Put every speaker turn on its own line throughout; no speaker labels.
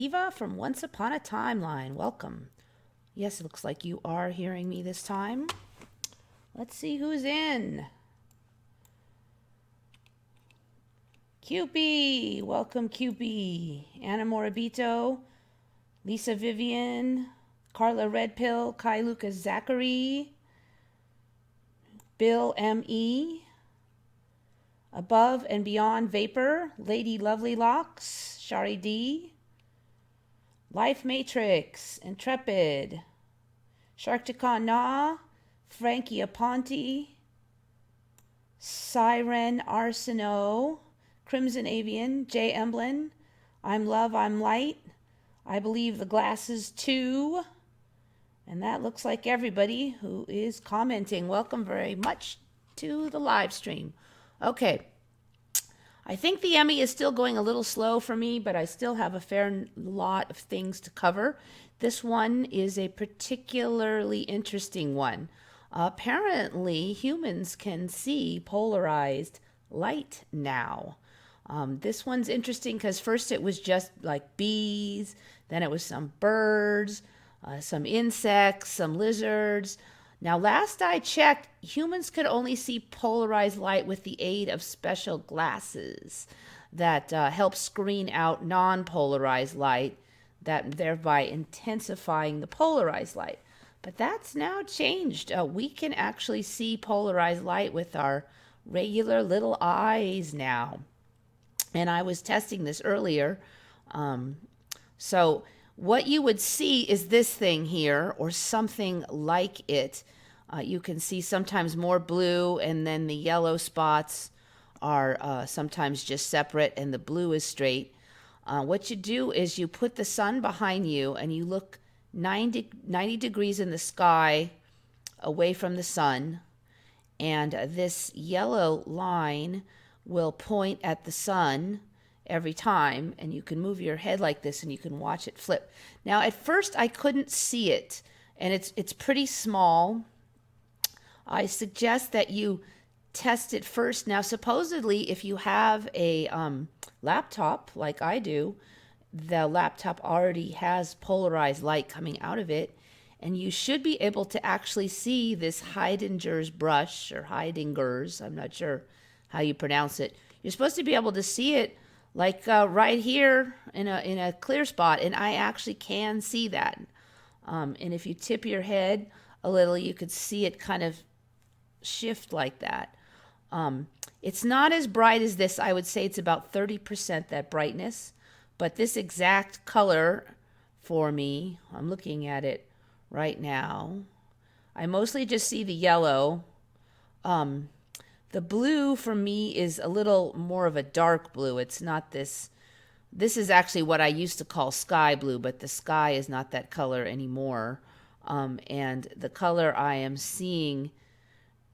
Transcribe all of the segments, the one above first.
Eva from Once Upon a Timeline. Welcome. Yes, it looks like you are hearing me this time. Let's see who's in. Cupie. Welcome, Cupie. Anna Morabito. Lisa Vivian. Carla Redpill. Kai Lucas Zachary. Bill M.E. Above and Beyond Vapor. Lady Lovely Locks. Shari D. Life Matrix, Intrepid, Sharkticon Na, Frankie Aponte, Siren Arsenault, Crimson Avian, Jay Emblin, I'm Love, I'm Light, I Believe the Glasses Too, and that looks like everybody who is commenting. Welcome very much to the live stream. Okay. I think the Emmy is still going a little slow for me, but I still have a fair lot of things to cover. This one is a particularly interesting one. Apparently, humans can see polarized light now. This one's interesting because first it was just like bees, then it was some birds, some insects, some lizards. Now, last I checked, humans could only see polarized light with the aid of special glasses that help screen out non-polarized light, that thereby intensifying the polarized light. But that's now changed. We can actually see polarized light with our regular little eyes now. And I was testing this earlier. So what you would see is this thing here, or something like it. You can see sometimes more blue, and then the yellow spots are sometimes just separate, and the blue is straight. What you do is you put the sun behind you, and you look 90 degrees in the sky away from the sun, and this yellow line will point at the sun every time, and you can move your head like this and you can watch it flip. Now, at first I couldn't see it, and it's pretty small. I suggest that you test it first. Now, supposedly, if you have a laptop like I do, the laptop already has polarized light coming out of it, and you should be able to actually see this Heidinger's brush, or Heidinger's, I'm not sure how you pronounce it. You're supposed to be able to see it like right here in a clear spot, and I actually can see that. And if you tip your head a little, you could see it kind of shift like that. It's not as bright as this. I would say it's about 30% that brightness, but this exact color for me, I'm looking at it right now. I mostly just see the yellow. The blue for me is a little more of a dark blue. It's not this. This is actually what I used to call sky blue, but the sky is not that color anymore. And the color I am seeing,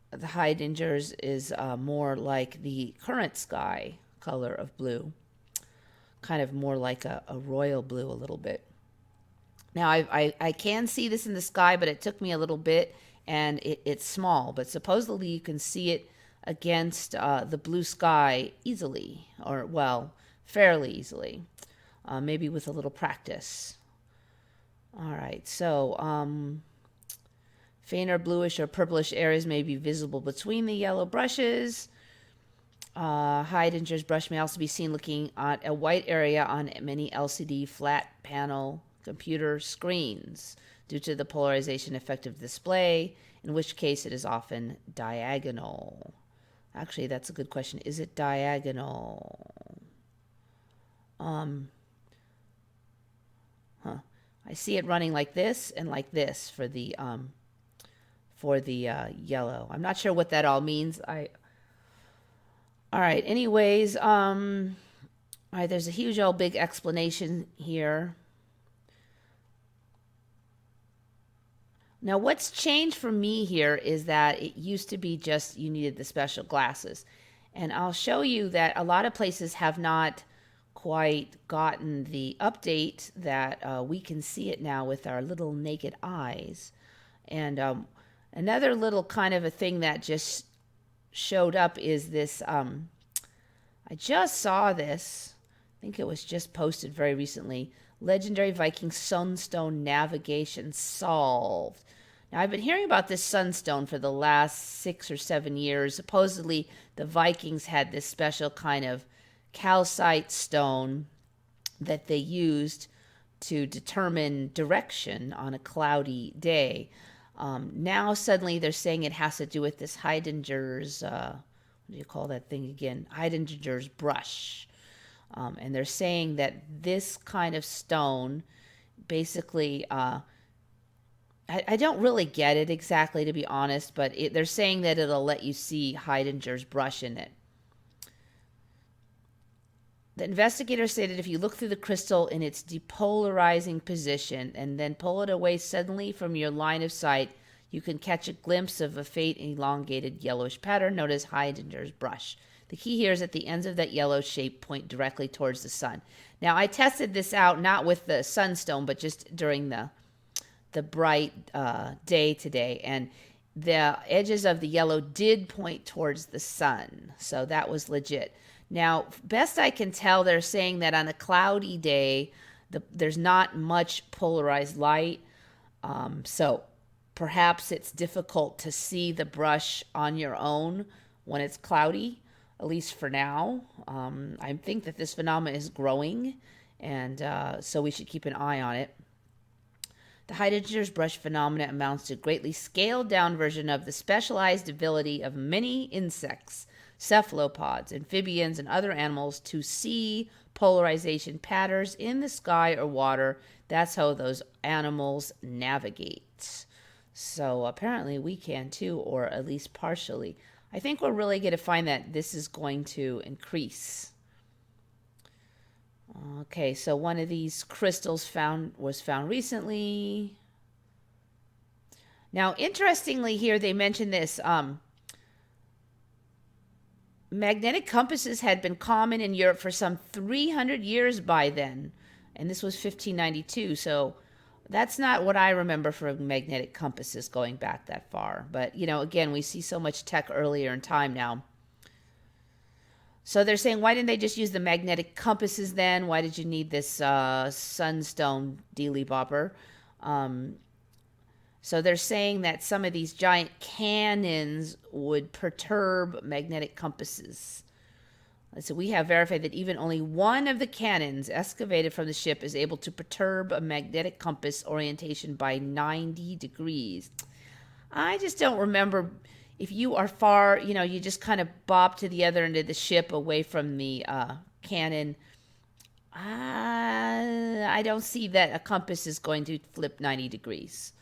the Heidinger's, is more like the current sky color of blue. Kind of more like a royal blue a little bit. Now, I can see this in the sky, but it took me a little bit, and it's small. But supposedly you can see it against the blue sky easily, or, well, fairly easily, maybe with a little practice. All right, so fainter bluish or purplish areas may be visible between the yellow brushes. Heidinger's brush may also be seen looking at a white area on many LCD flat panel computer screens due to the polarization effect of display, in which case it is often diagonal. Actually, that's a good question. Is it diagonal? I see it running like this and like this for the yellow. I'm not sure what that all means. All right. Anyways, all right. There's a huge old big explanation here. Now, what's changed for me here is that it used to be just you needed the special glasses. And I'll show you that a lot of places have not quite gotten the update that we can see it now with our little naked eyes. And another little kind of a thing that just showed up is this. I just saw this. I think it was just posted very recently. legendary Viking sunstone navigation solved. Now, I've been hearing about this sunstone for the last 6 or 7 years. Supposedly, the Vikings had this special kind of calcite stone that they used to determine direction on a cloudy day. Now, suddenly, they're saying it has to do with this Heidinger's, what do you call that thing again? Heidinger's brush. And they're saying that this kind of stone basically, I don't really get it exactly, to be honest, but they're saying that it'll let you see Heidinger's brush in it. The investigator stated if you look through the crystal in its depolarizing position and then pull it away suddenly from your line of sight, you can catch a glimpse of a faint elongated yellowish pattern known as Heidinger's brush. The key here is that the ends of that yellow shape point directly towards the sun. Now, I tested this out not with the sunstone, but just during the bright day today, and the edges of the yellow did point towards the sun, so that was legit. Now, best I can tell, they're saying that on a cloudy day, there's not much polarized light, so perhaps it's difficult to see the brush on your own when it's cloudy, at least for now. I think that this phenomenon is growing, and so we should keep an eye on it. The Heidinger's brush phenomena amounts to a greatly scaled-down version of the specialized ability of many insects, cephalopods, amphibians, and other animals to see polarization patterns in the sky or water. That's how those animals navigate. So apparently we can too, or at least partially. I think we're really going to find that this is going to increase. Okay, so one of these crystals was found recently. Now, interestingly here, they mentioned this. Magnetic compasses had been common in Europe for some 300 years by then, and this was 1592, so that's not what I remember from magnetic compasses going back that far. But, again, we see so much tech earlier in time now. So they're saying, why didn't they just use the magnetic compasses then? Why did you need this sunstone dealy-bopper? So they're saying that some of these giant cannons would perturb magnetic compasses. So we have verified that even only one of the cannons excavated from the ship is able to perturb a magnetic compass orientation by 90 degrees. I just don't remember. If you are far, you just kind of bop to the other end of the ship away from the cannon. I don't see that a compass is going to flip 90 degrees.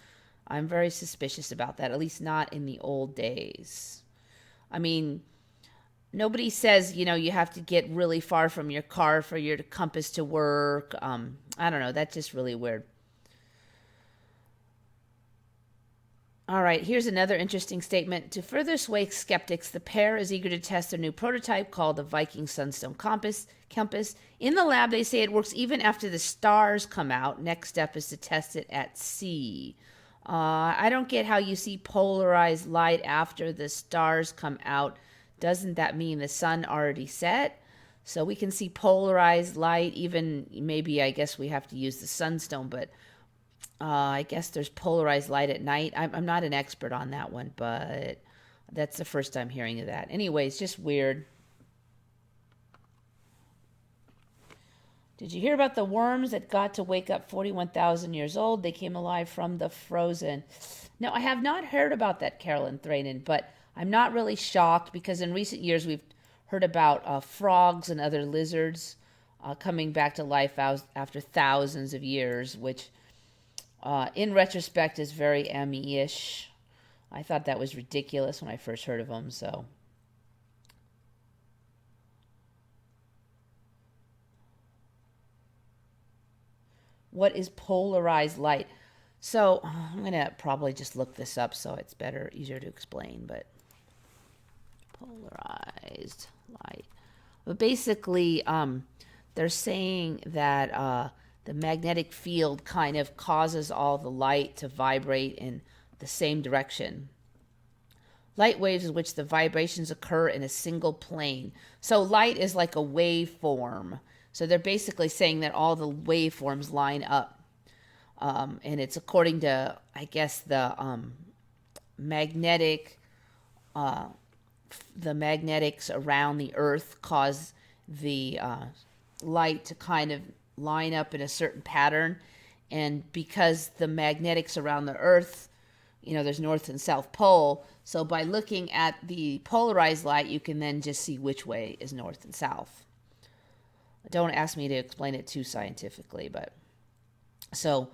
I'm very suspicious about that, at least not in the old days. I mean, nobody says, you have to get really far from your car for your compass to work. I don't know. That's just really weird. All right, here's another interesting statement. To further sway skeptics, the pair is eager to test their new prototype called the Viking Sunstone Compass. In the lab, they say it works even after the stars come out. Next step is to test it at sea. I don't get how you see polarized light after the stars come out. Doesn't that mean the sun already set? So we can see polarized light, even maybe I guess we have to use the sunstone, but I guess there's polarized light at night. I'm not an expert on that one, but that's the first time hearing of that. Anyways, just weird. Did you hear about the worms that got to wake up 41,000 years old? They came alive from the frozen. No, I have not heard about that, Carolyn Thranen, but I'm not really shocked because in recent years we've heard about frogs and other lizards coming back to life after thousands of years, which in retrospect is very Emmy-ish. I thought that was ridiculous when I first heard of them, so. What is polarized light? So I'm going to probably just look this up so it's easier to explain, but polarized light. But basically, they're saying that the magnetic field kind of causes all the light to vibrate in the same direction. Light waves in which the vibrations occur in a single plane. So light is like a waveform. So they're basically saying that all the waveforms line up. And it's according to, I guess, magnetic, the magnetics around the Earth cause the light to kind of line up in a certain pattern. And because the magnetics around the Earth, there's North and South Pole. So by looking at the polarized light, you can then just see which way is north and south. Don't ask me to explain it too scientifically, but so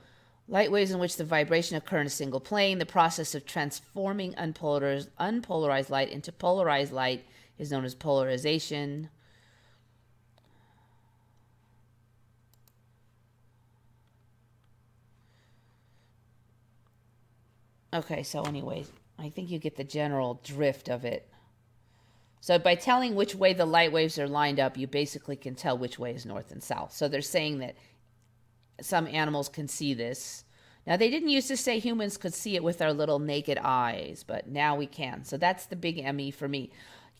light waves in which the vibration occur in a single plane. The process of transforming unpolarized light into polarized light is known as polarization. Okay, so anyways, I think you get the general drift of it. So by telling which way the light waves are lined up, you basically can tell which way is north and south. So they're saying that some animals can see this. Now, they didn't used to say humans could see it with our little naked eyes, but now we can. So that's the big ME for me.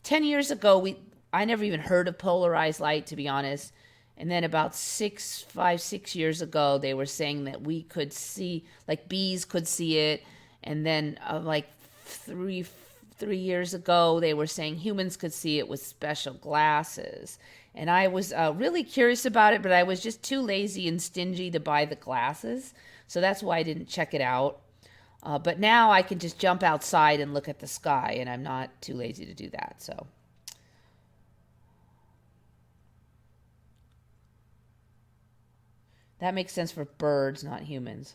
10 years ago, I never even heard of polarized light, to be honest. And then about 6 years ago, they were saying that we could see, like bees could see it. And then like three years ago, they were saying humans could see it with special glasses. And I was really curious about it, but I was just too lazy and stingy to buy the glasses. So that's why I didn't check it out. But now I can just jump outside and look at the sky, and I'm not too lazy to do that. So that makes sense for birds, not humans.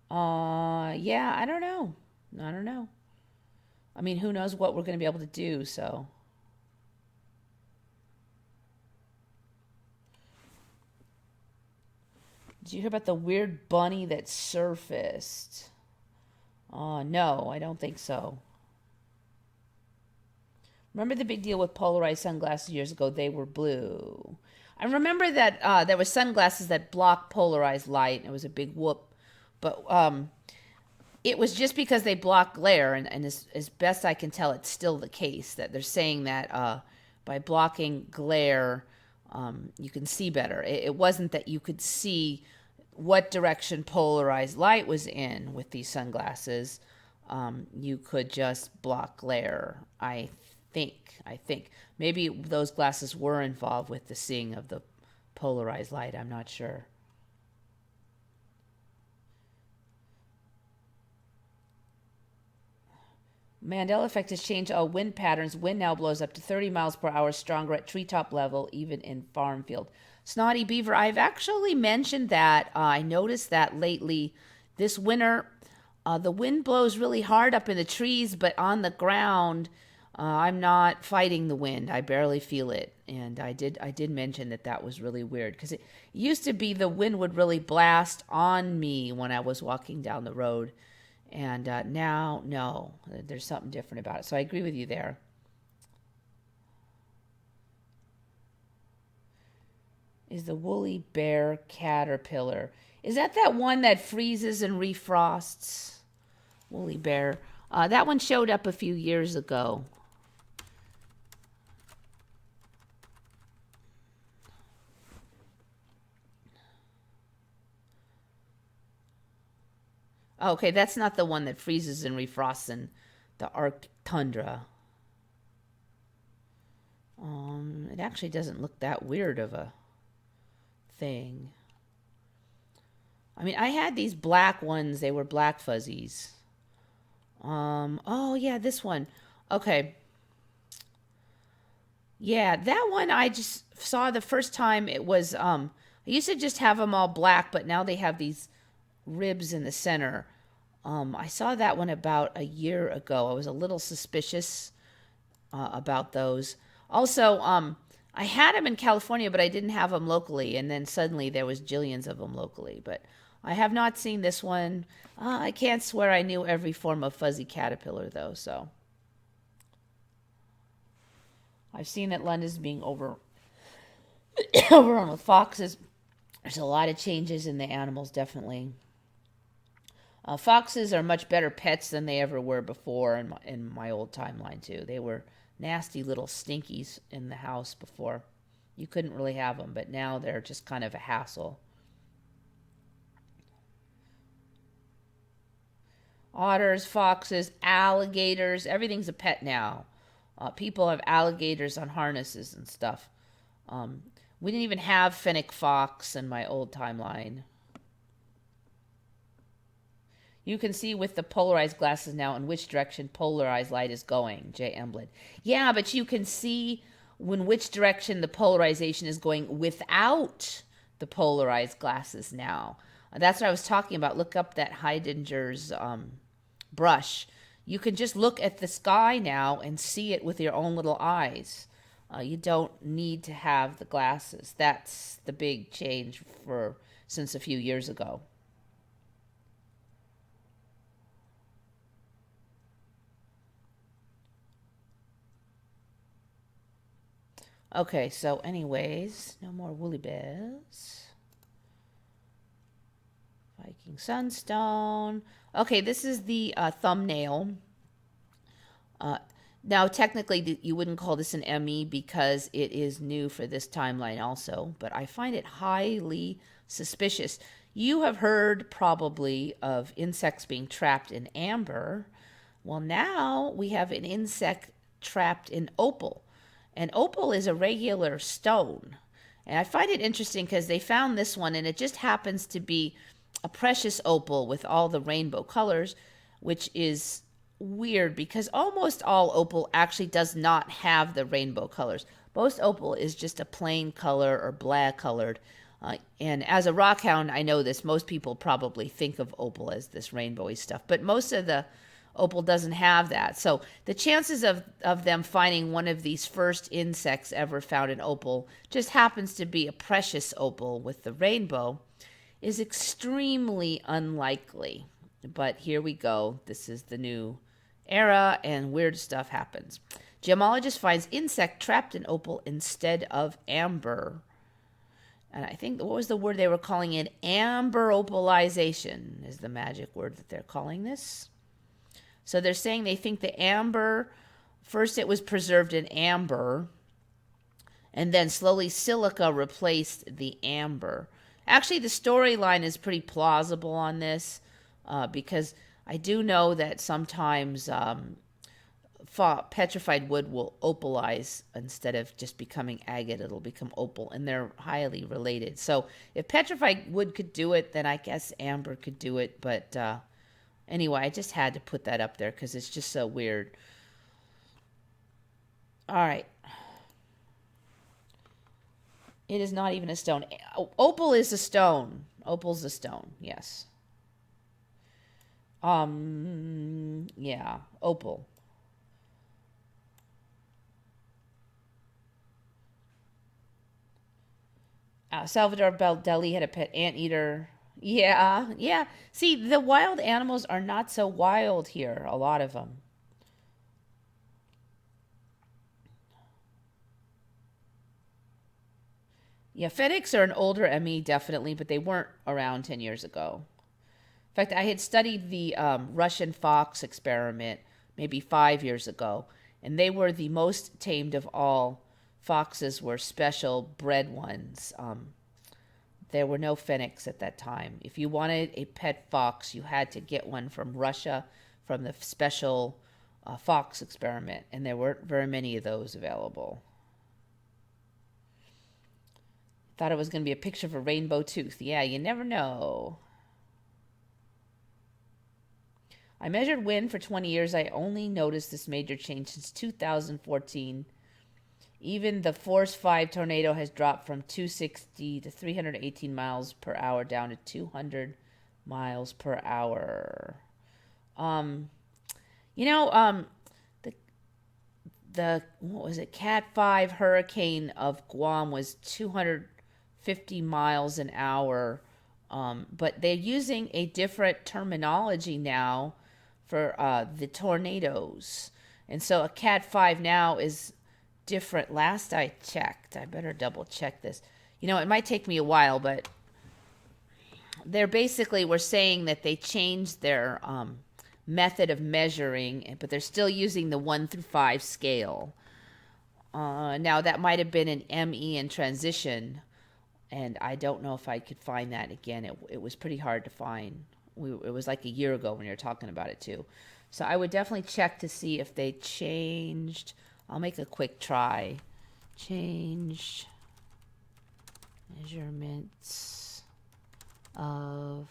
Yeah, I don't know. I mean, who knows what we're going to be able to do, so. Did you hear about the weird bunny that surfaced? No, I don't think so. Remember the big deal with polarized sunglasses years ago? They were blue. I remember that there were sunglasses that blocked polarized light. It was a big whoop. But it was just because they block glare, and as best I can tell, it's still the case that they're saying that by blocking glare, you can see better. It wasn't that you could see what direction polarized light was in with these sunglasses. You could just block glare, I think. Maybe those glasses were involved with the seeing of the polarized light. I'm not sure. Mandela Effect has changed all wind patterns. Wind now blows up to 30 miles per hour, stronger at treetop level, even in farm field. Snotty Beaver, I've actually mentioned that. I noticed that lately. This winter, the wind blows really hard up in the trees, but on the ground, I'm not fighting the wind. I barely feel it. And I did mention that was really weird, because it used to be the wind would really blast on me when I was walking down the road. And now, no, there's something different about it. So I agree with you there. Is the woolly bear caterpillar? Is that one that freezes and refrosts? Woolly bear. That one showed up a few years ago. Okay, that's not the one that freezes and refrosts in the Arctic tundra. It actually doesn't look that weird of a thing. I mean, I had these black ones. They were black fuzzies. Oh yeah, this one. Okay. Yeah, that one I just saw the first time. It was I used to just have them all black, but now they have these ribs in the center. I saw that one about a year ago. I was a little suspicious about those. Also, I had them in California, but I didn't have them locally. And then suddenly there was jillions of them locally. But I have not seen this one. I can't swear I knew every form of fuzzy caterpillar, though. So I've seen that London's being overrun with foxes. There's a lot of changes in the animals, definitely. Foxes are much better pets than they ever were before in my old timeline, too. They were nasty little stinkies in the house before. You couldn't really have them, but now they're just kind of a hassle. Otters, foxes, alligators, everything's a pet now. People have alligators on harnesses and stuff. We didn't even have fennec fox in my old timeline. You can see with the polarized glasses now in which direction polarized light is going, J. Emblid. Yeah, but you can see in which direction the polarization is going without the polarized glasses now. That's what I was talking about. Look up that Heidinger's brush. You can just look at the sky now and see it with your own little eyes. You don't need to have the glasses. That's the big change since a few years ago. Okay, so anyways, no more woolly bears. Viking sunstone. Okay, this is the thumbnail. Now, technically, you wouldn't call this an ME because it is new for this timeline also, but I find it highly suspicious. You have heard probably of insects being trapped in amber. Well, now we have an insect trapped in opal. And opal is a regular stone. And I find it interesting because they found this one, and it just happens to be a precious opal with all the rainbow colors, which is weird because almost all opal actually does not have the rainbow colors. Most opal is just a plain color or black colored. And as a rock hound, I know this. Most people probably think of opal as this rainbowy stuff, but most of the opal doesn't have that. So the chances of them finding one of these first insects ever found in opal just happens to be a precious opal with the rainbow is extremely unlikely. But here we go. This is the new era and weird stuff happens. Gemologist finds insect trapped in opal instead of amber. And I think, what was the word they were calling it? Amber opalization is the magic word that they're calling this. So they're saying they think the amber, first it was preserved in amber, and then slowly silica replaced the amber. Actually, the storyline is pretty plausible on this because I do know that sometimes petrified wood will opalize instead of just becoming agate. It'll become opal, and they're highly related. So if petrified wood could do it, then I guess amber could do it, but anyway, I just had to put that up there because it's just so weird. All right. It is not even a stone. Opal is a stone. Opal's a stone, yes. Yeah, opal. Salvador Dali had a pet anteater. Yeah, yeah. See, the wild animals are not so wild here, a lot of them. Yeah, FedEx are an older ME, definitely, but they weren't around 10 years ago. In fact, I had studied the Russian fox experiment maybe 5 years ago, and they were the most tamed of all. Foxes were special bred ones. There were no fennecs at that time. If you wanted a pet fox, you had to get one from Russia, from the special fox experiment, and there weren't very many of those available. Thought it was going to be a picture of a rainbow tooth. Yeah, you never know. I measured wind for 20 years. I only noticed this major change since 2014. Even the Force 5 tornado has dropped from 260 to 318 miles per hour down to 200 miles per hour. The what was it? Cat 5 hurricane of Guam was 250 miles an hour. But they're using a different terminology now for the tornadoes. And so a Cat 5 now is different. Last I checked, I better double check this. It might take me a while, but we're saying that they changed their method of measuring, but they're still using the 1 through 5 scale. Now, that might have been an ME in transition, and I don't know if I could find that again. It was pretty hard to find. It was like a year ago when you were talking about it, too. So I would definitely check to see if they changed. I'll make a quick try. Changed measurements of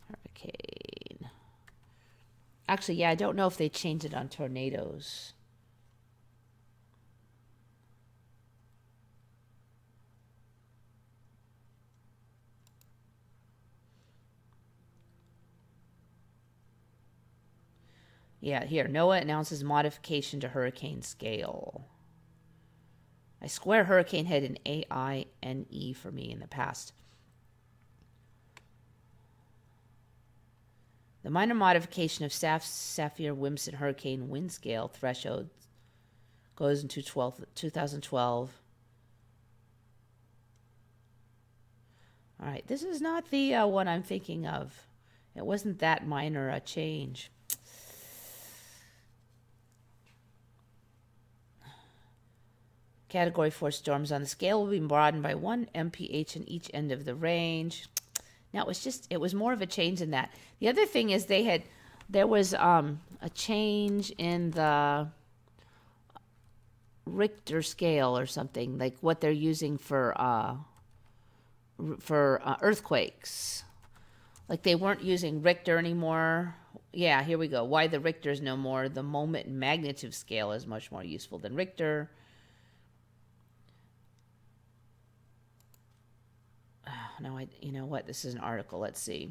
hurricane. Actually, yeah, I don't know if they changed it on tornadoes. Yeah, here, NOAA announces modification to hurricane scale. I swear hurricane had an AINE for me in the past. The minor modification of Saffir-Wimpfen hurricane wind scale threshold goes into 2012. All right, this is not the one I'm thinking of. It wasn't that minor a change. Category 4 storms on the scale will be broadened by 1 mph in each end of the range. Now, it was more of a change in that. The other thing is there was a change in the Richter scale or something, like what they're using for earthquakes. Like they weren't using Richter anymore. Yeah, here we go. Why the Richter's no more. The moment and magnitude scale is much more useful than Richter. No, you know what? This is an article. Let's see.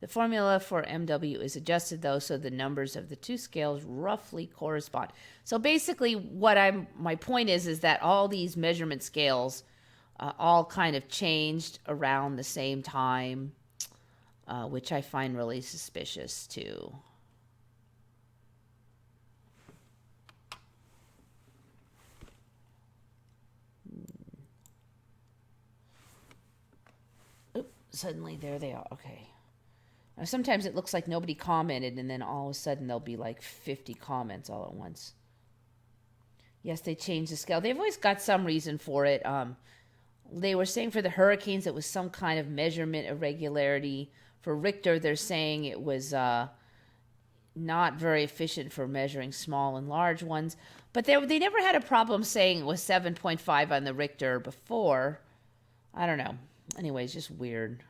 The formula for MW is adjusted, though, so the numbers of the two scales roughly correspond. So basically, my point is that all these measurement scales all kind of changed around the same time, which I find really suspicious, too. Oop, suddenly there they are. Okay. Now, sometimes it looks like nobody commented, and then all of a sudden there'll be like 50 comments all at once. Yes, they changed the scale. They've always got some reason for it. They were saying for the hurricanes it was some kind of measurement irregularity. For Richter, they're saying it was not very efficient for measuring small and large ones. But they never had a problem saying it was 7.5 on the Richter before. I don't know. Anyway, it's just weird.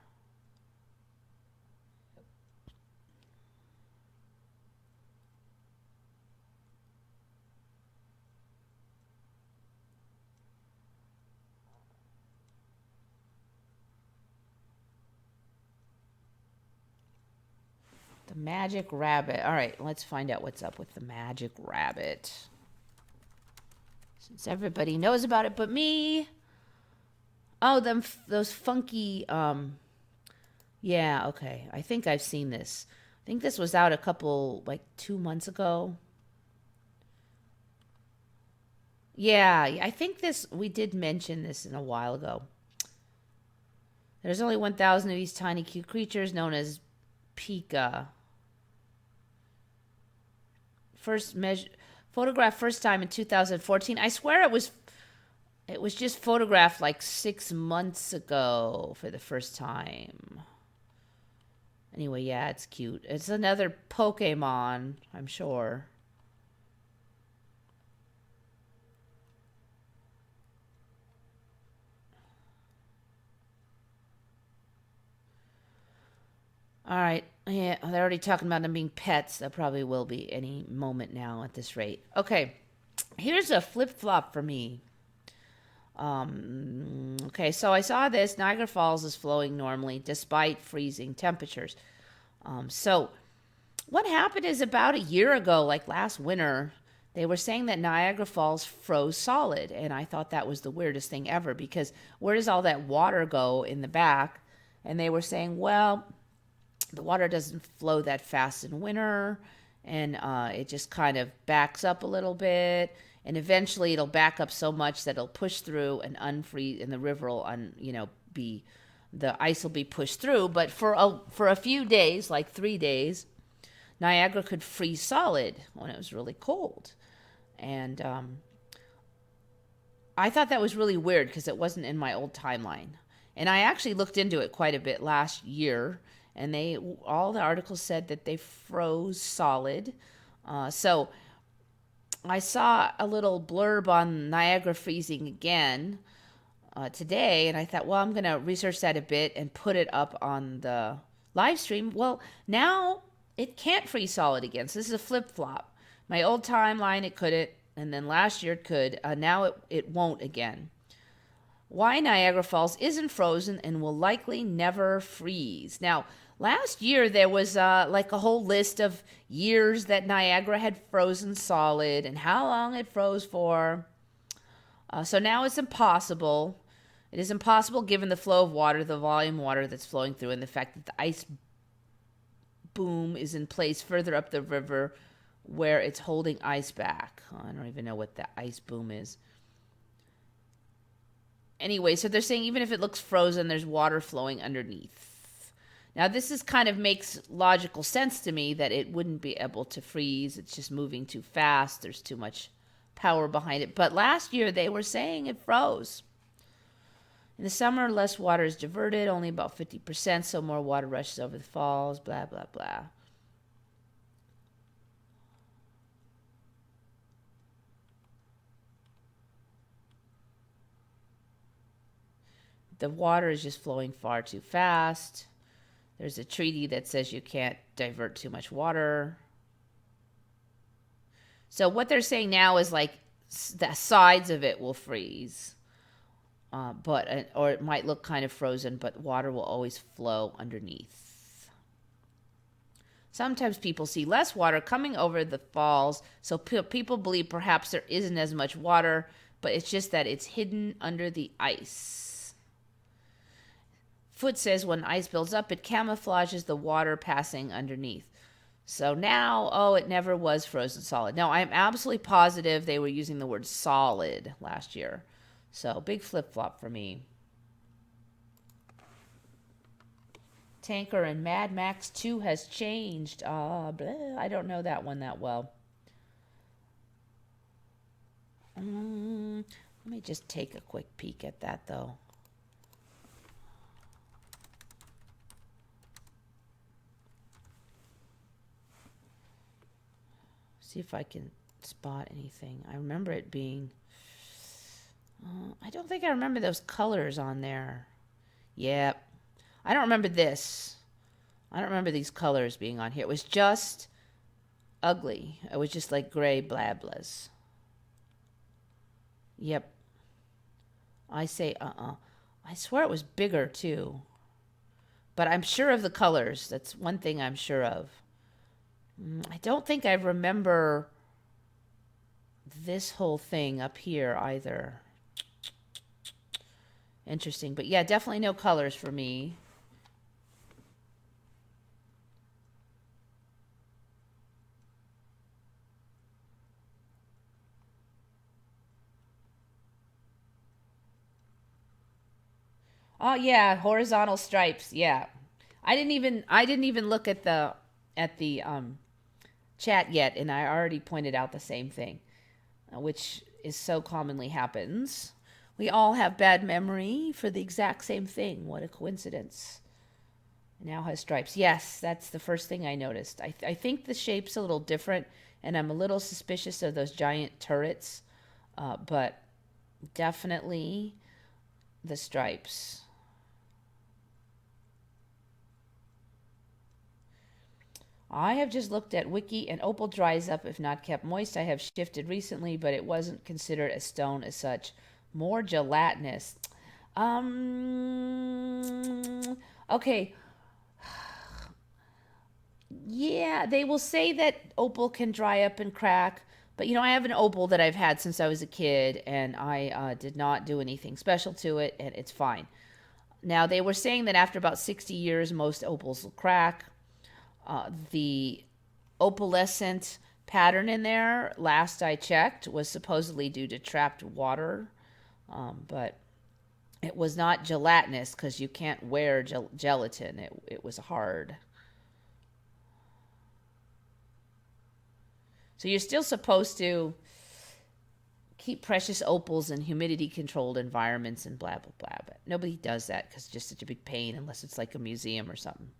The magic rabbit. All right, let's find out what's up with the magic rabbit. Since everybody knows about it but me. Oh, those funky, yeah, okay. I think I've seen this. I think this was out 2 months ago. Yeah, I think we did mention this in a while ago. There's only 1,000 of these tiny cute creatures known as pika. Photographed first time in 2014. I swear it was just photographed like 6 months ago for the first time. Anyway, yeah, it's cute. It's another Pokemon, I'm sure. All right. Yeah, they're already talking about them being pets. That probably will be any moment now at this rate. Okay. Here's a flip-flop for me. Okay, so I saw this. Niagara Falls is flowing normally despite freezing temperatures. So what happened is about a year ago, like last winter, they were saying that Niagara Falls froze solid. And I thought that was the weirdest thing ever because where does all that water go in the back? And they were saying, well, the water doesn't flow that fast in winter. and it just kind of backs up a little bit, and eventually it'll back up so much that it'll push through and unfreeze, and the river will be, the ice will be pushed through. But for a few days, like 3 days, Niagara could freeze solid when it was really cold. And I thought that was really weird because it wasn't in my old timeline. And I actually looked into it quite a bit last year, and all the articles said that they froze solid. So I saw a little blurb on Niagara freezing again today, and I thought, well, I'm going to research that a bit and put it up on the live stream. Well, now it can't freeze solid again. So this is a flip-flop. My old timeline, it couldn't, and then last year it could. Now it won't again. Why Niagara Falls isn't frozen and will likely never freeze. Now, last year there was like a whole list of years that Niagara had frozen solid and how long it froze for. So now it's impossible. It is impossible given the flow of water, the volume of water that's flowing through, and the fact that the ice boom is in place further up the river where it's holding ice back. I don't even know what the ice boom is. Anyway, so they're saying even if it looks frozen, there's water flowing underneath. Now, this is kind of makes logical sense to me that it wouldn't be able to freeze. It's just moving too fast. There's too much power behind it. But last year, they were saying it froze. In the summer, less water is diverted, only about 50%, so more water rushes over the falls, blah, blah, blah. The water is just flowing far too fast. There's a treaty that says you can't divert too much water. So what they're saying now is like the sides of it will freeze. Or it might look kind of frozen, but water will always flow underneath. Sometimes people see less water coming over the falls, so people believe perhaps there isn't as much water, but it's just that it's hidden under the ice. Foot says when ice builds up, it camouflages the water passing underneath. So now, it never was frozen solid. Now, I'm absolutely positive they were using the word solid last year. So, big flip-flop for me. Tanker and Mad Max 2 has changed. I don't know that one that well. Let me just take a quick peek at that, though. See if I can spot anything. I remember it being... I don't think I remember those colors on there. Yep. I don't remember this. I don't remember these colors being on here. It was just ugly. It was just like gray blablas. Yep. I say I swear it was bigger too. But I'm sure of the colors. That's one thing I'm sure of. I don't think I remember this whole thing up here either. Interesting. But yeah, definitely no colors for me. Oh yeah, horizontal stripes. Yeah. I didn't even look at the chat yet, and I already pointed out the same thing, which is so commonly happens. We all have bad memory for the exact same thing. What a coincidence. It now has stripes. Yes, that's the first thing I noticed. I think the shape's a little different, and I'm a little suspicious of those giant turrets, but definitely the stripes. I have just looked at Wiki, and opal dries up if not kept moist. I have shifted recently, but it wasn't considered a stone as such. More gelatinous. Okay. Yeah, they will say that opal can dry up and crack, but I have an opal that I've had since I was a kid, and I did not do anything special to it, and it's fine. Now, they were saying that after about 60 years, most opals will crack. The opalescent pattern in there, last I checked, was supposedly due to trapped water, but it was not gelatinous because you can't wear gelatin. It was hard. So you're still supposed to keep precious opals in humidity controlled environments and blah, blah, blah. But nobody does that because it's just such a big pain unless it's like a museum or something.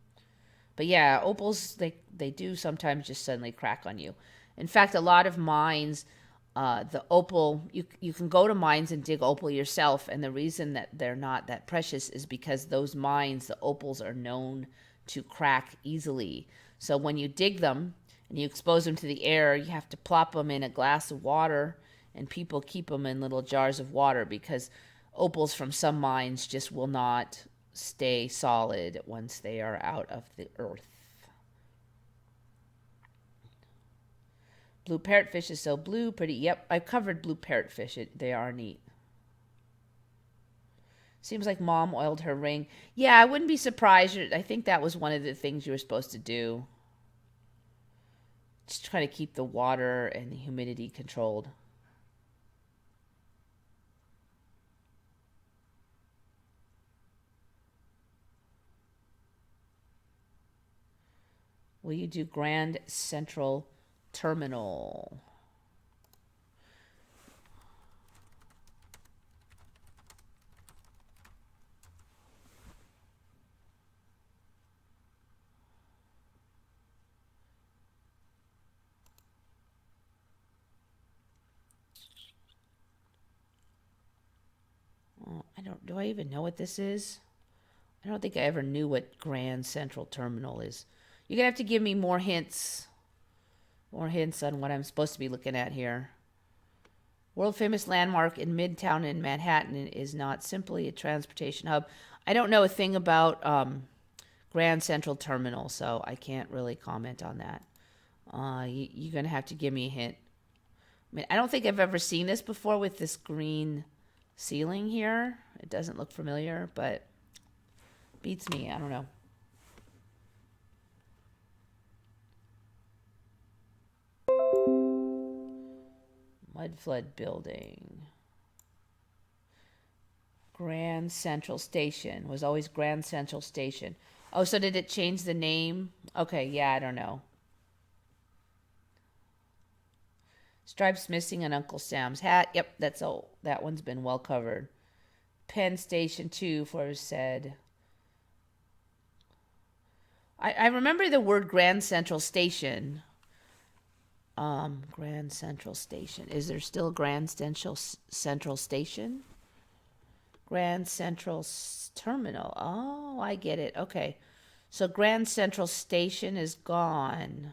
But yeah, opals, they do sometimes just suddenly crack on you. In fact, a lot of mines, the opal, you can go to mines and dig opal yourself. And the reason that they're not that precious is because those mines, the opals are known to crack easily. So when you dig them and you expose them to the air, you have to plop them in a glass of water, and people keep them in little jars of water because opals from some mines just will not stay solid once they are out of the earth. Blue parrotfish is so blue, pretty. Yep, I've covered blue parrotfish. They are neat. Seems like mom oiled her ring. Yeah, I wouldn't be surprised. I think that was one of the things you were supposed to do. Just try to keep the water and the humidity controlled. Will you do Grand Central Terminal? Do I even know what this is? I don't think I ever knew what Grand Central Terminal is. You're going to have to give me more hints. More hints on what I'm supposed to be looking at here. World famous landmark in Midtown in Manhattan is not simply a transportation hub. I don't know a thing about Grand Central Terminal, so I can't really comment on that. You're going to have to give me a hint. I mean, I don't think I've ever seen this before with this green ceiling here. It doesn't look familiar, but beats me. I don't know. Mud flood building. Grand Central Station was always Grand Central Station. Oh, so did it change the name? Okay, yeah, I don't know. Stripes missing on Uncle Sam's hat. Yep, that's all. That one's been well covered. Penn Station 2, Flores said. I remember the word Grand Central Station. Grand Central Station. Is there still Grand Central Station? Grand Central Terminal. Oh, I get it. Okay. So Grand Central Station is gone.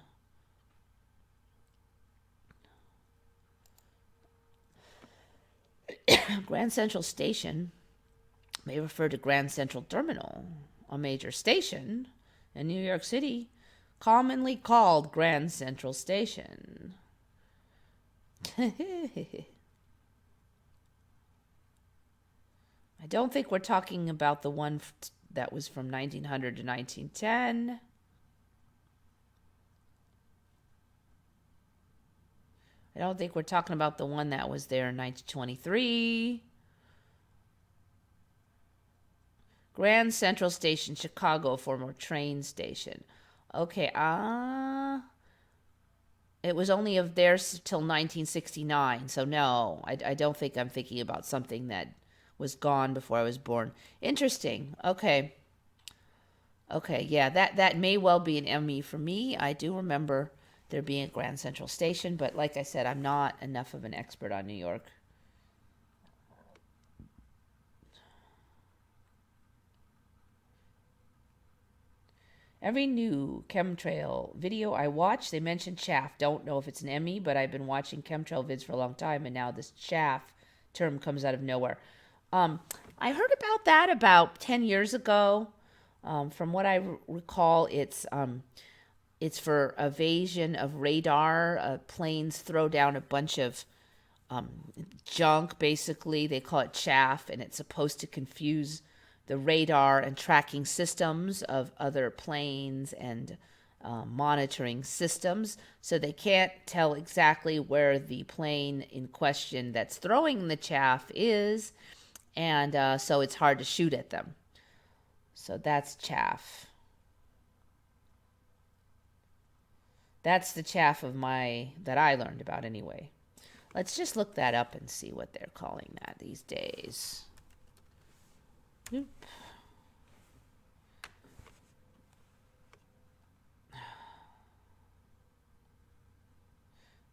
Grand Central Station may refer to Grand Central Terminal, a major station in New York City, commonly called Grand Central Station. I don't think we're talking about the one that was from 1900 to 1910. I don't think we're talking about the one that was there in 1923. Grand Central Station, Chicago, former train station. Okay, it was only of theirs till 1969, so no, I don't think I'm thinking about something that was gone before I was born. Interesting. Okay. Okay, yeah, that may well be an ME for me. I do remember there being a Grand Central Station, but like I said, I'm not enough of an expert on New York. Every new chemtrail video I watch, they mention chaff. Don't know if it's an ME, but I've been watching chemtrail vids for a long time, and now this chaff term comes out of nowhere. I heard about that about 10 years ago. From what I recall, it's for evasion of radar. Planes throw down a bunch of junk, basically. They call it chaff, and it's supposed to confuse the radar and tracking systems of other planes and monitoring systems, so they can't tell exactly where the plane in question that's throwing the chaff is, and so it's hard to shoot at them. So that's chaff. That's the chaff that I learned about anyway. Let's just look that up and see what they're calling that these days. Oop.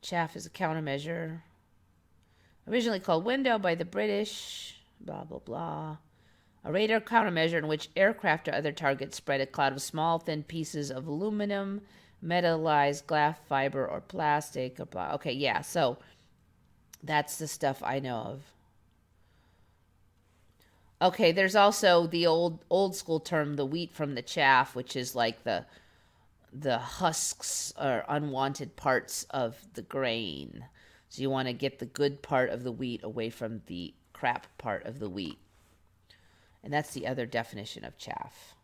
Chaff is a countermeasure. Originally called window by the British. Blah, blah, blah. A radar countermeasure in which aircraft or other targets spread a cloud of small, thin pieces of aluminum, metallized glass fiber, or plastic. Or blah. Okay, yeah, so that's the stuff I know of. Okay, there's also the old school term, the wheat from the chaff, which is like the husks or unwanted parts of the grain. So you want to get the good part of the wheat away from the crap part of the wheat. And that's the other definition of chaff.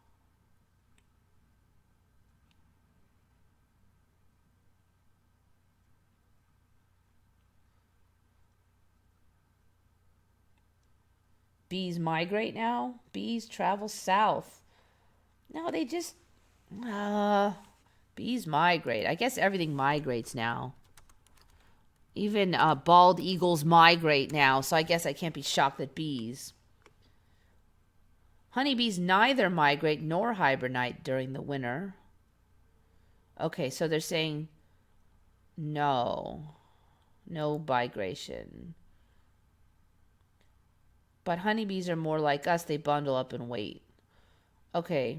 Bees migrate now? Bees travel south. No, they just... bees migrate. I guess everything migrates now. Even bald eagles migrate now, so I guess I can't be shocked at bees. Honeybees neither migrate nor hibernate during the winter. Okay, so they're saying no migration. But honeybees are more like us. They bundle up and wait. Okay.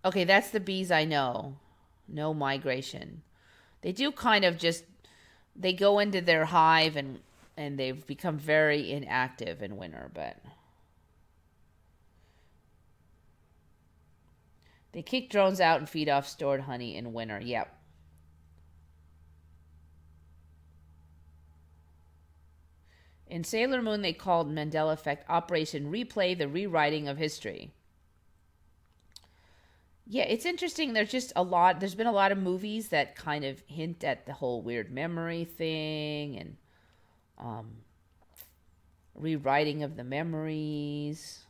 Okay, that's the bees I know. No migration. They do kind of just, they go into their hive and they've become very inactive in winter, but they kick drones out and feed off stored honey in winter. Yep. In Sailor Moon, they called Mandela Effect Operation Replay the Rewriting of History. Yeah, it's interesting. There's been a lot of movies that kind of hint at the whole weird memory thing and rewriting of the memories.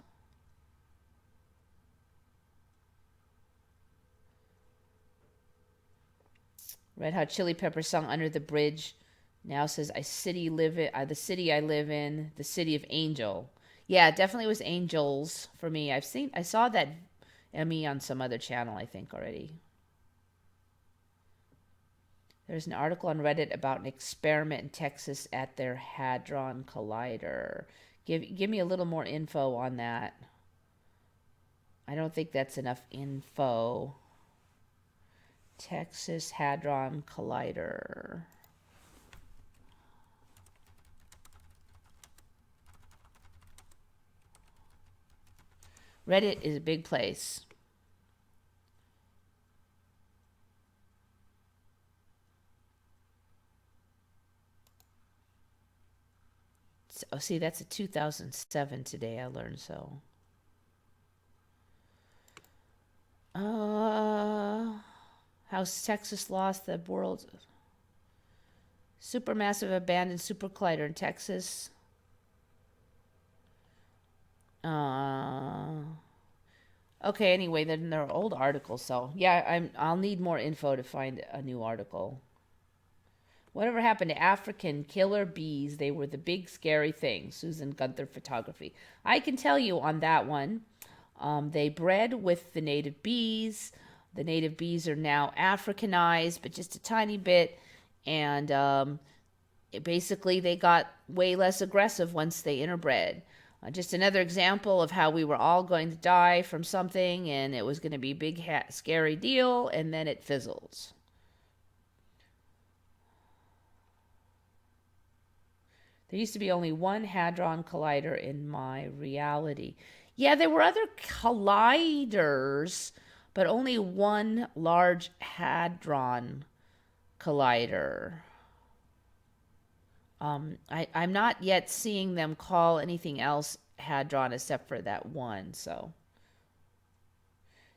Red Hot Chili Peppers song Under the Bridge now says the city I live in, the city of Angel. Yeah, it definitely was Angels for me. I saw that Emmy on some other channel, I think, already. There's an article on Reddit about an experiment in Texas at their Hadron Collider. Give me a little more info on that. I don't think that's enough info. Texas Hadron Collider. Reddit is a big place. Oh, see, that's a 2007 today, I learned so. How Texas lost the world's supermassive abandoned super collider in Texas. Okay, anyway, then there are old articles, so yeah, I'll need more info to find a new article. Whatever happened to African killer bees? They were the big scary thing. Susan Gunther Photography. I can tell you on that one. They bred with the native bees. The native bees are now Africanized, but just a tiny bit. And basically, they got way less aggressive once they interbred. Just another example of how we were all going to die from something, and it was going to be a big, scary deal, and then it fizzles. There used to be only one Hadron Collider in my reality. Yeah, there were other colliders, but only one large Hadron Collider. I'm not yet seeing them call anything else Hadron except for that one, so.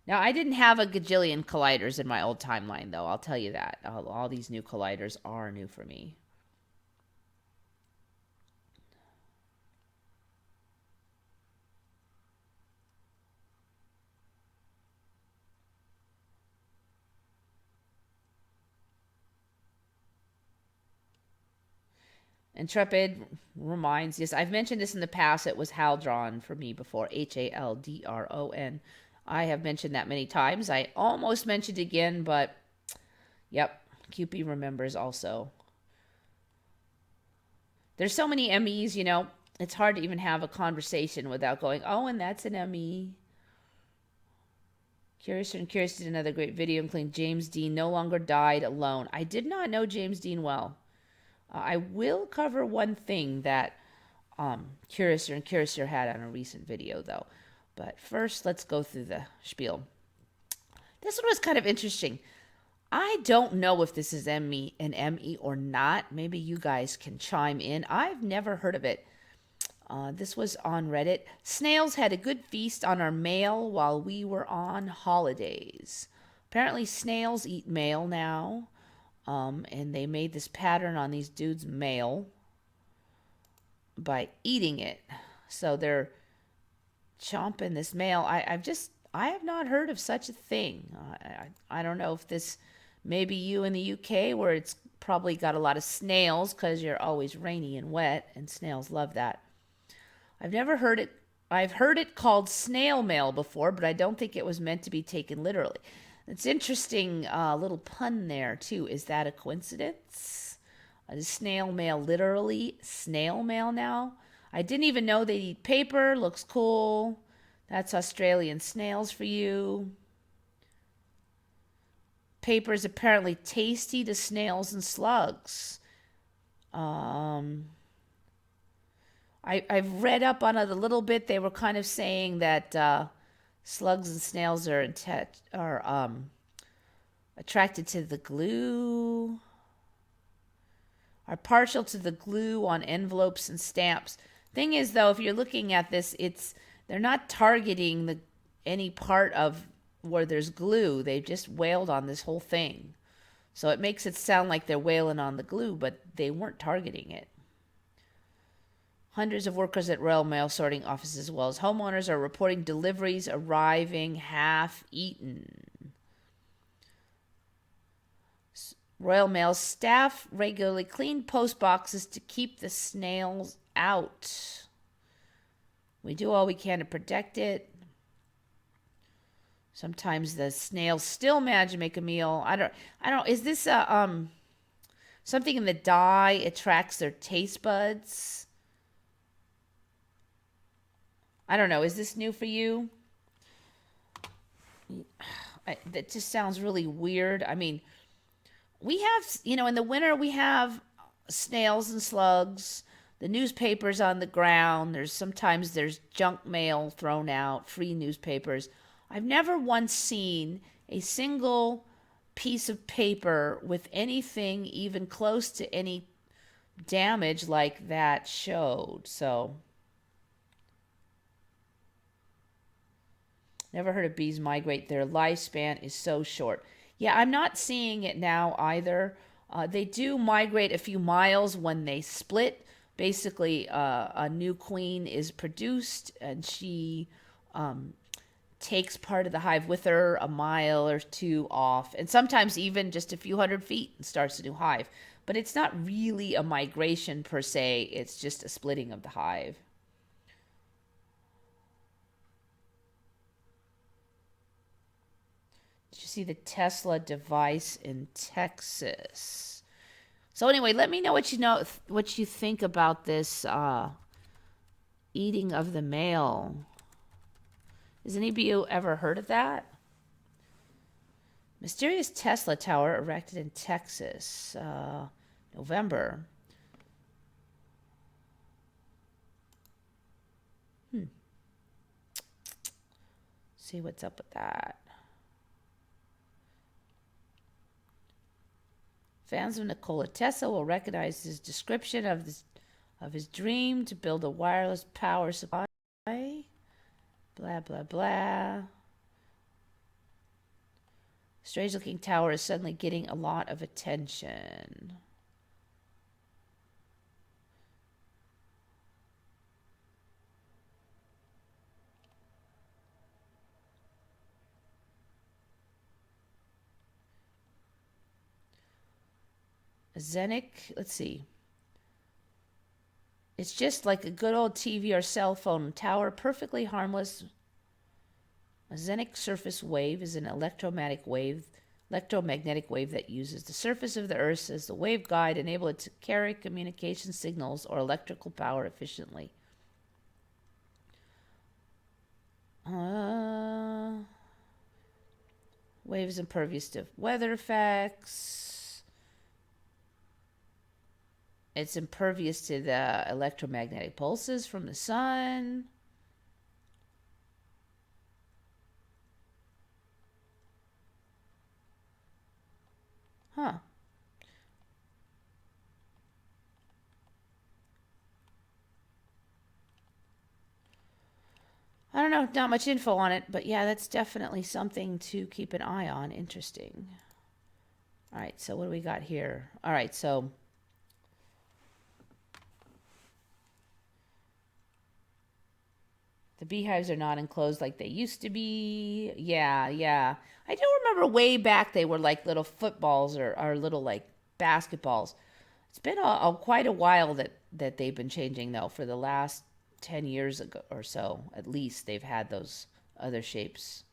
Now, I didn't have a gajillion colliders in my old timeline, though. I'll tell you that. All these new colliders are new for me. Intrepid reminds, yes, I've mentioned this in the past. It was Haldron for me before, Haldron. I have mentioned that many times. I almost mentioned again, but yep, QP remembers also. There's so many MEs, it's hard to even have a conversation without going, oh, and that's an ME. Curious did another great video including James Dean no longer died alone. I did not know James Dean well. I will cover one thing that Curious had on a recent video, though. But first, let's go through the spiel. This one was kind of interesting. I don't know if this is an ME or not. Maybe you guys can chime in. I've never heard of it. This was on Reddit. Snails had a good feast on our mail while we were on holidays. Apparently, snails eat mail now. And they made this pattern on these dudes' mail by eating it. So they're chomping this mail. I have not heard of such a thing. I don't know if this, maybe you in the UK where it's probably got a lot of snails because you're always rainy and wet, and snails love that. I've never heard it. I've heard it called snail mail before, but I don't think it was meant to be taken literally. It's interesting, little pun there too. Is that a coincidence? Snail mail, literally snail mail now. I didn't even know they eat paper. Looks cool. That's Australian snails for you. Paper is apparently tasty to snails and slugs. I've read up on it a little bit. They were kind of saying that slugs and snails are attracted to the glue, are partial to the glue on envelopes and stamps. Thing is, though, if you're looking at this, they're not targeting any part of where there's glue. They've just wailed on this whole thing. So it makes it sound like they're wailing on the glue, but they weren't targeting it. Hundreds of workers at Royal Mail sorting offices as well as homeowners are reporting deliveries arriving half-eaten. Royal Mail staff regularly clean post boxes to keep the snails out. We do all we can to protect it. Sometimes the snails still manage to make a meal. I don't. Is this something in the dye attracts their taste buds? I don't know. Is this new for you? That just sounds really weird. I mean, we have, in the winter we have snails and slugs. The newspapers on the ground. Sometimes there's junk mail thrown out, free newspapers. I've never once seen a single piece of paper with anything even close to any damage like that showed. So, never heard of bees migrate. Their lifespan is so short. Yeah, I'm not seeing it now either. They do migrate a few miles when they split. Basically, a new queen is produced, and she takes part of the hive with her a mile or two off, and sometimes even just a few hundred feet and starts a new hive. But it's not really a migration per se. It's just a splitting of the hive. Did you see the Tesla device in Texas? So anyway, let me know what you think about this eating of the mail. Has any of you ever heard of that? Mysterious Tesla tower erected in Texas, November. See what's up with that. Fans of Nikola Tesla will recognize his description of his dream to build a wireless power supply. Blah, blah, blah. Strange looking tower is suddenly getting a lot of attention. Zenic, let's see. It's just like a good old TV or cell phone tower, perfectly harmless. A Zenic surface wave is an electromagnetic wave that uses the surface of the Earth as the wave guide, enable it to carry communication signals or electrical power efficiently. Waves impervious to weather effects. It's impervious to the electromagnetic pulses from the sun. Huh. I don't know, not much info on it, but yeah, that's definitely something to keep an eye on. Interesting. All right, so what do we got here? All right, so the beehives are not enclosed like they used to be. Yeah, yeah. I do remember way back they were like little footballs or little like basketballs. It's been quite a while that they've been changing though. For the last 10 years ago or so, at least they've had those other shapes.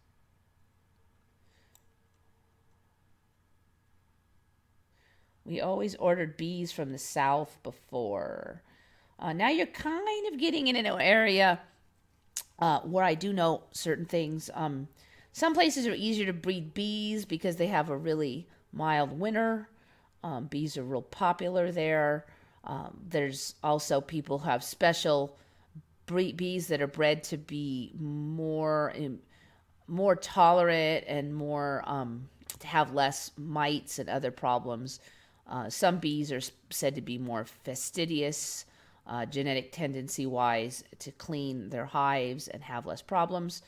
We always ordered bees from the south before. Now you're kind of getting in an area where I do know certain things. Some places are easier to breed bees because they have a really mild winter. Bees are real popular there. There's also people who have special bees that are bred to be more tolerant and more to have less mites and other problems. Some bees are said to be more fastidious, genetic tendency wise, to clean their hives and have less problems.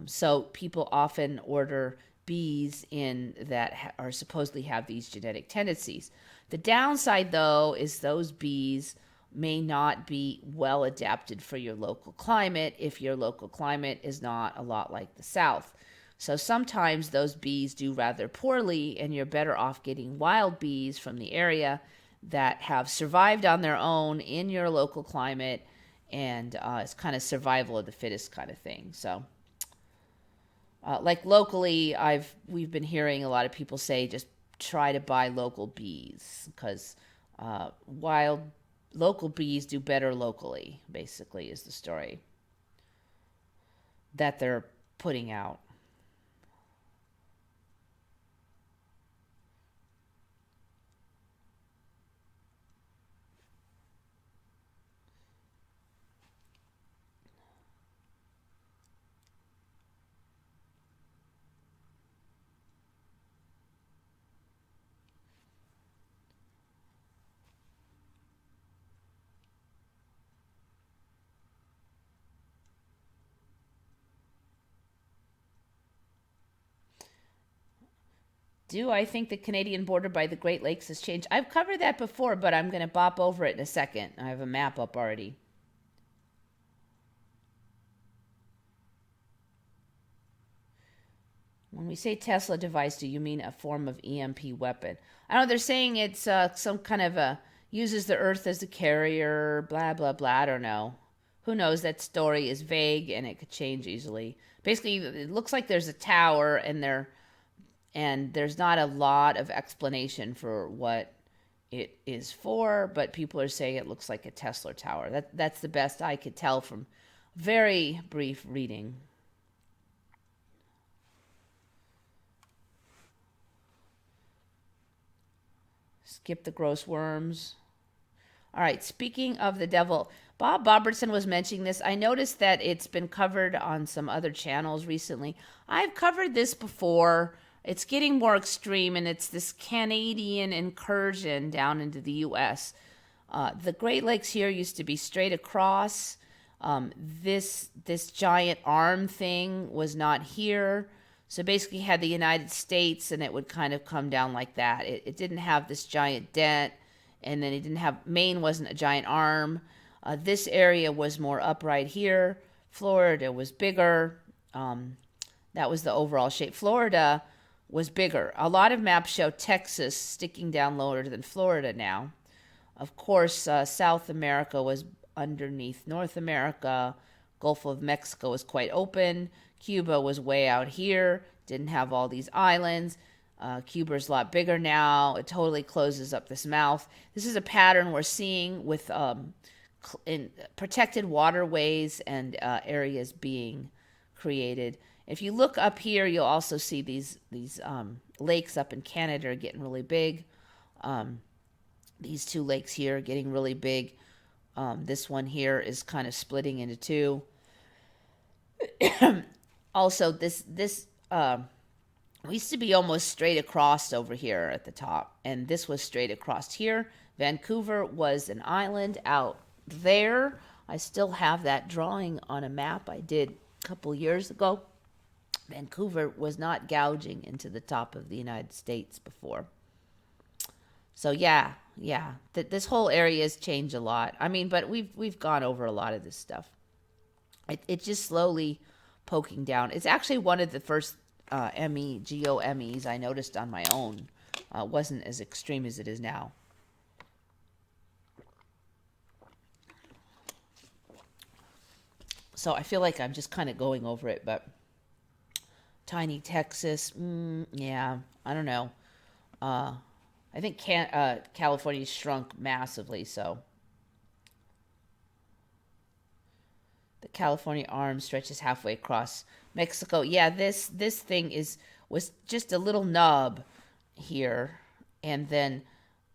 So people often order bees in that are supposedly have these genetic tendencies. The downside, though, is those bees may not be well adapted for your local climate if your local climate is not a lot like the South. So sometimes those bees do rather poorly, and you're better off getting wild bees from the area that have survived on their own in your local climate, and it's kind of survival of the fittest kind of thing. So, like locally, we've been hearing a lot of people say just try to buy local bees because wild local bees do better locally. Basically, is the story that they're putting out. Do I think the Canadian border by the Great Lakes has changed? I've covered that before, but I'm going to bop over it in a second. I have a map up already. When we say Tesla device, do you mean a form of EMP weapon? I don't know. They're saying it's some kind of a uses the Earth as a carrier, blah, blah, blah. I don't know. Who knows? That story is vague and it could change easily. Basically, it looks like there's a tower and there's not a lot of explanation for what it is for, but people are saying it looks like a Tesla tower. That's the best I could tell from very brief reading. Skip the gross worms. All right, speaking of the devil, Bob Robertson was mentioning this. I noticed that it's been covered on some other channels recently. I've covered this before. It's getting more extreme, and it's this Canadian incursion down into the U.S. The Great Lakes here used to be straight across. This giant arm thing was not here. So basically, you had the United States, and it would kind of come down like that. It didn't have this giant dent, and then it didn't have, Maine wasn't a giant arm. This area was more upright here. Florida was bigger. That was the overall shape. Florida was bigger. A lot of maps show Texas sticking down lower than Florida now. Of course, South America was underneath North America. Gulf of Mexico was quite open. Cuba was way out here, didn't have all these islands. Cuba's a lot bigger now. It totally closes up this mouth. This is a pattern we're seeing with in protected waterways and areas being created. If you look up here, you'll also see these lakes up in Canada are getting really big. These two lakes here are getting really big. This one here is kind of splitting into two. Also, this we used to be almost straight across over here at the top, and this was straight across here. Vancouver was an island out there. I still have that drawing on a map I did a couple years ago. Vancouver was not gouging into the top of the United States before. So yeah, this whole area has changed a lot. I mean, but we've gone over a lot of this stuff. It's just slowly poking down. It's actually one of the first GeoMEs I noticed on my own. Wasn't as extreme as it is now. So I feel like I'm just kind of going over it, but tiny Texas, yeah, I don't know. I think California's shrunk massively, so. The California arm stretches halfway across Mexico. Yeah, this thing was just a little nub here, and then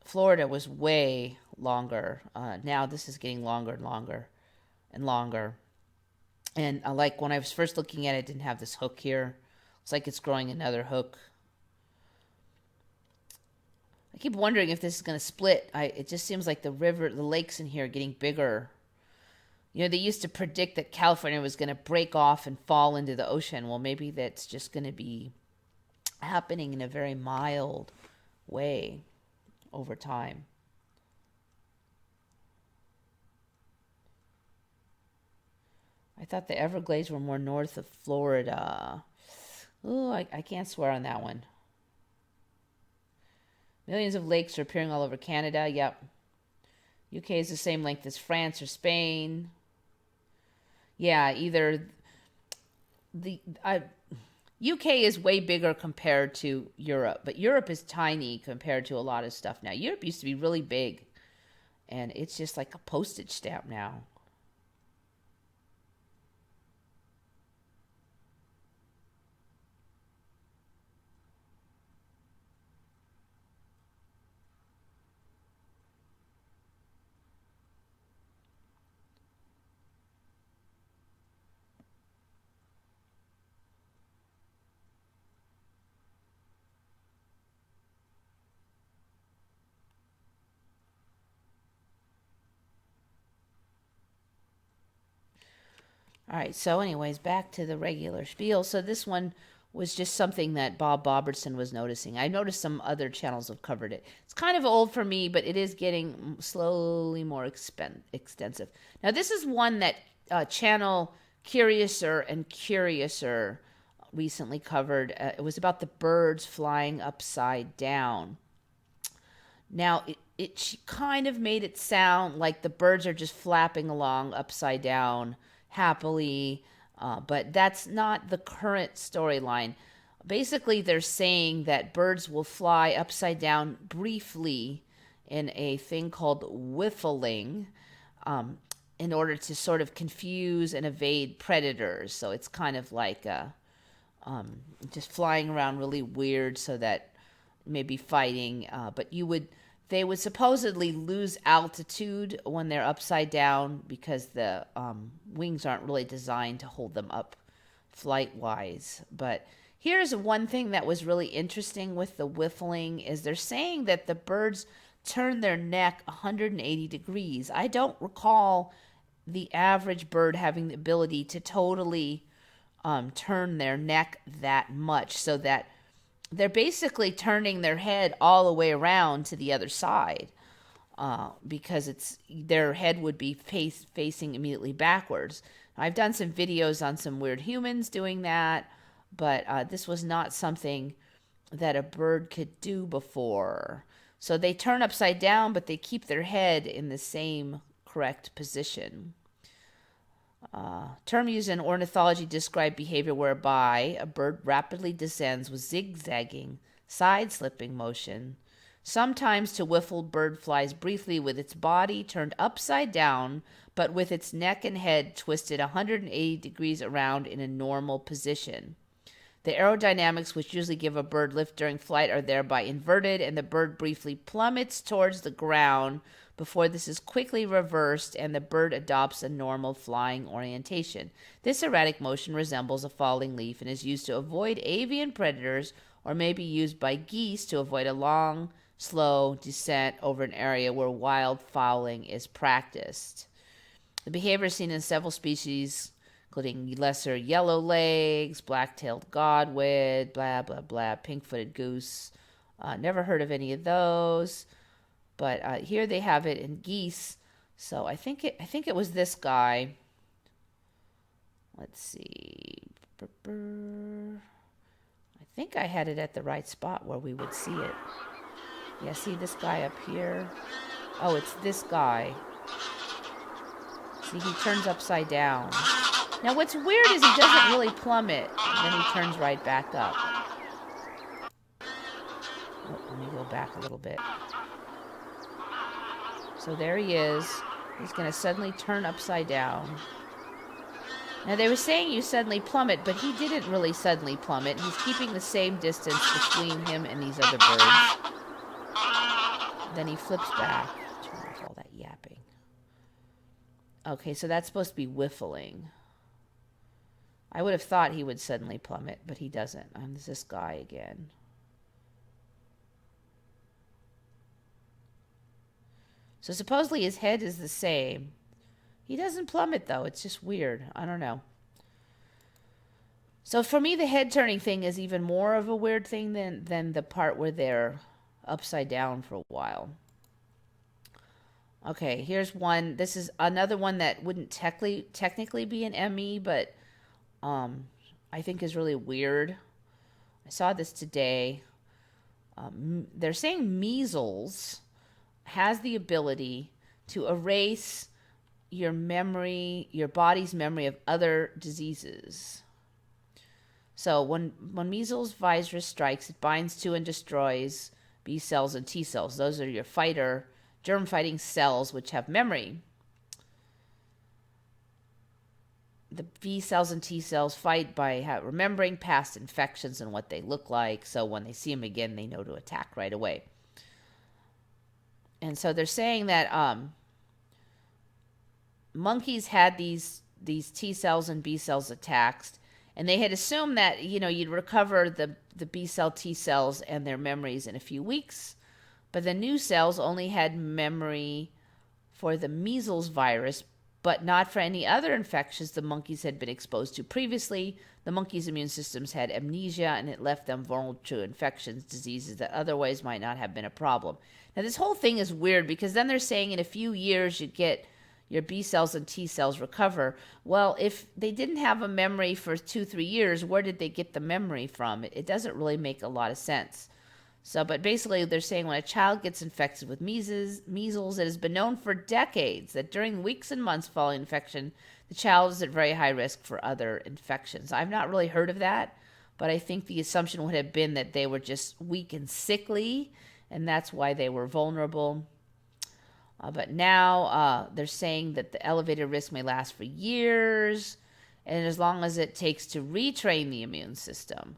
Florida was way longer. Now this is getting longer and longer and longer. And like when I was first looking at it, it didn't have this hook here. It's like it's growing another hook. I keep wondering if this is going to split. It just seems like the lakes in here are getting bigger. You know, they used to predict that California was going to break off and fall into the ocean. Well, maybe that's just going to be happening in a very mild way over time. I thought the Everglades were more north of Florida. Oh, I can't swear on that one. Millions of lakes are appearing all over Canada. Yep. UK is the same length as France or Spain. Yeah, either the UK is way bigger compared to Europe, but Europe is tiny compared to a lot of stuff now. Europe used to be really big, and it's just like a postage stamp now. All right, so anyways, back to the regular spiel. So this one was just something that Bob Bobertson was noticing. I noticed some other channels have covered it. It's kind of old for me, but it is getting slowly more extensive. Now, this is one that channel Curiouser and Curiouser recently covered. It was about the birds flying upside down. Now, she kind of made it sound like the birds are just flapping along upside down happily, but that's not the current storyline. Basically, they're saying that birds will fly upside down briefly in a thing called whiffling, in order to sort of confuse and evade predators. So it's kind of like just flying around really weird, so that maybe fighting, but they would supposedly lose altitude when they're upside down because the wings aren't really designed to hold them up flight-wise. But here's one thing that was really interesting with the whiffling is they're saying that the birds turn their neck 180 degrees. I don't recall the average bird having the ability to totally turn their neck that much, so that they're basically turning their head all the way around to the other side, because their head would be facing immediately backwards. I've done some videos on some weird humans doing that, but this was not something that a bird could do before. So they turn upside down, but they keep their head in the same correct position. Term used in ornithology describe behavior whereby a bird rapidly descends with zigzagging, side-slipping motion. Sometimes to whiffle, bird flies briefly with its body turned upside down, but with its neck and head twisted 180 degrees around in a normal position. The aerodynamics which usually give a bird lift during flight are thereby inverted, and the bird briefly plummets towards the ground before this is quickly reversed and the bird adopts a normal flying orientation. This erratic motion resembles a falling leaf and is used to avoid avian predators, or may be used by geese to avoid a long, slow descent over an area where wild fowling is practiced. The behavior is seen in several species, including lesser yellowlegs, black-tailed godwit, blah, blah, blah, pink-footed goose. Never heard of any of those. But here they have it in geese. So I think it was this guy. Let's see. I think I had it at the right spot where we would see it. Yeah, see this guy up here? Oh, it's this guy. See, he turns upside down. Now, what's weird is he doesn't really plummet, and then he turns right back up. Oh, let me go back a little bit. So there he is. He's going to suddenly turn upside down. Now, they were saying you suddenly plummet, but he didn't really suddenly plummet. He's keeping the same distance between him and these other birds. Then he flips back. Turn off all that yapping. Okay, so that's supposed to be whiffling. I would have thought he would suddenly plummet, but he doesn't. There's this guy again. So supposedly his head is the same. He doesn't plummet, though. It's just weird. I don't know. So for me, the head turning thing is even more of a weird thing than the part where they're upside down for a while. Okay, here's one. This is another one that wouldn't technically be an ME, but I think is really weird. I saw this today. They're saying measles has the ability to erase your memory, your body's memory of other diseases. So when measles virus strikes, it binds to and destroys B cells and T cells. Those are your germ-fighting cells which have memory. The B cells and T cells fight by remembering past infections and what they look like. So when they see them again, they know to attack right away. And so they're saying that monkeys had these T cells and B cells attacked, and they had assumed that, you'd recover the B cell, T cells, and their memories in a few weeks. But the new cells only had memory for the measles virus, but not for any other infections the monkeys had been exposed to previously. The monkeys' immune systems had amnesia, and it left them vulnerable to infections, diseases that otherwise might not have been a problem. Now, this whole thing is weird because then they're saying in a few years you'd get your B cells and T cells recover. Well, if they didn't have a memory for 2-3 years, where did they get the memory from? It doesn't really make a lot of sense. So, but basically they're saying when a child gets infected with measles, it has been known for decades that during weeks and months following infection, the child is at very high risk for other infections. I've not really heard of that, but I think the assumption would have been that they were just weak and sickly, and that's why they were vulnerable. But now they're saying that the elevated risk may last for years, and as long as it takes to retrain the immune system.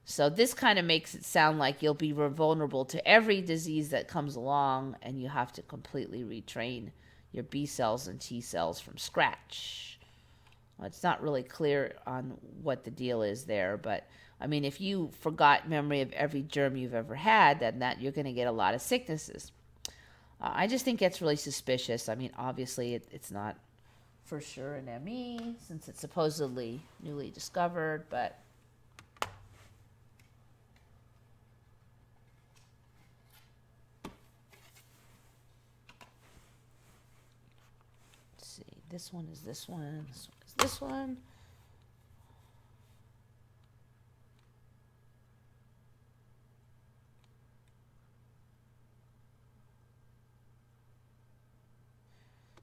So this kind of makes it sound like you'll be vulnerable to every disease that comes along, and you have to completely retrain your B cells and T cells from scratch. Well, it's not really clear on what the deal is there, but I mean, if you forgot memory of every germ you've ever had, then you're going to get a lot of sicknesses. I just think it's really suspicious. I mean, obviously it's not for sure an ME since it's supposedly newly discovered, but let's see. This one is this one. This one is this one.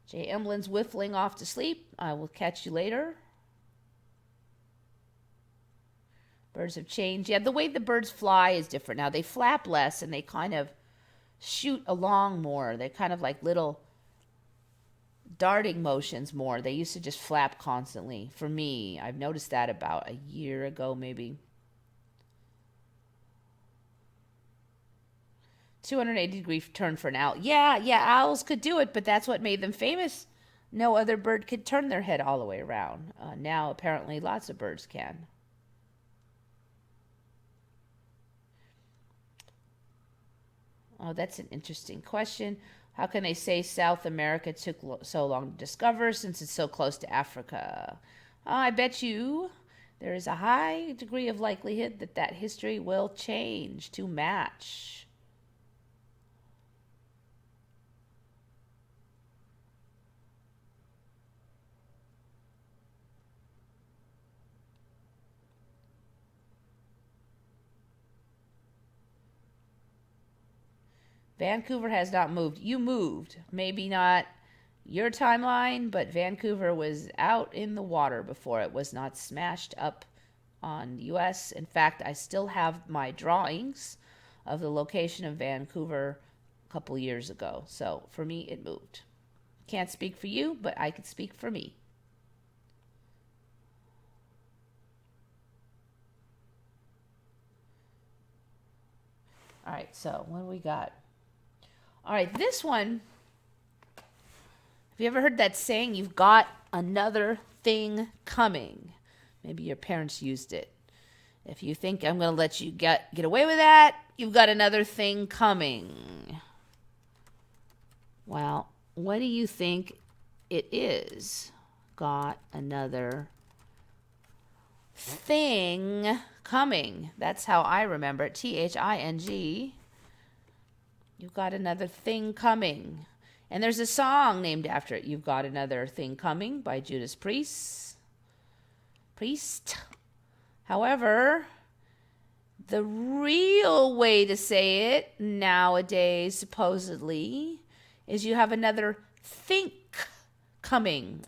J. Emblin's whiffling off to sleep. I will catch you later. Birds have changed. Yeah, the way the birds fly is different now. They flap less and they kind of shoot along more. They're kind of like little darting motions more. They used to just flap constantly. For me, I've noticed that about a year ago, maybe. 280-degree turn for an owl. Yeah, owls could do it, but that's what made them famous. No other bird could turn their head all the way around. Now, apparently, lots of birds can. Oh, that's an interesting question. How can they say South America took so long to discover since it's so close to Africa? I bet you there is a high degree of likelihood that that history will change to match. Vancouver has not moved. You moved. Maybe not your timeline, but Vancouver was out in the water before it was not smashed up on the U.S. In fact, I still have my drawings of the location of Vancouver a couple years ago. So for me, it moved. Can't speak for you, but I can speak for me. All right, so what do we got? All right, this one, have you ever heard that saying, you've got another thing coming? Maybe your parents used it. If you think I'm going to let you get away with that, you've got another thing coming. Well, what do you think it is? Got another thing coming. That's how I remember it. T-H-I-N-G. You've got another thing coming. And there's a song named after it. You've Got Another Thing Coming by Judas Priest. However, the real way to say it nowadays, supposedly, is you have another think coming.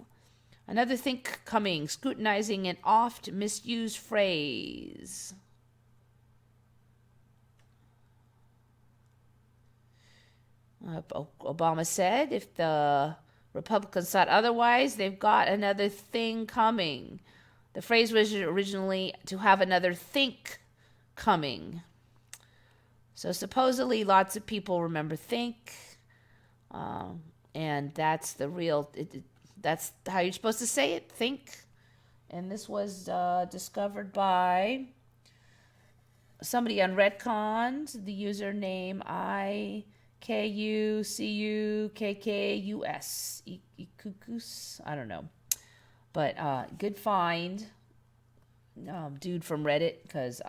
Another think coming, scrutinizing an oft misused phrase. Obama said if the Republicans thought otherwise, they've got another thing coming. The phrase was originally to have another think coming. So supposedly lots of people remember think, and that's the real, that's how you're supposed to say it, think. And this was discovered by somebody on Redcon, the username KUCUKKUS. Ikukus? I don't know. But good find. Dude from Reddit, because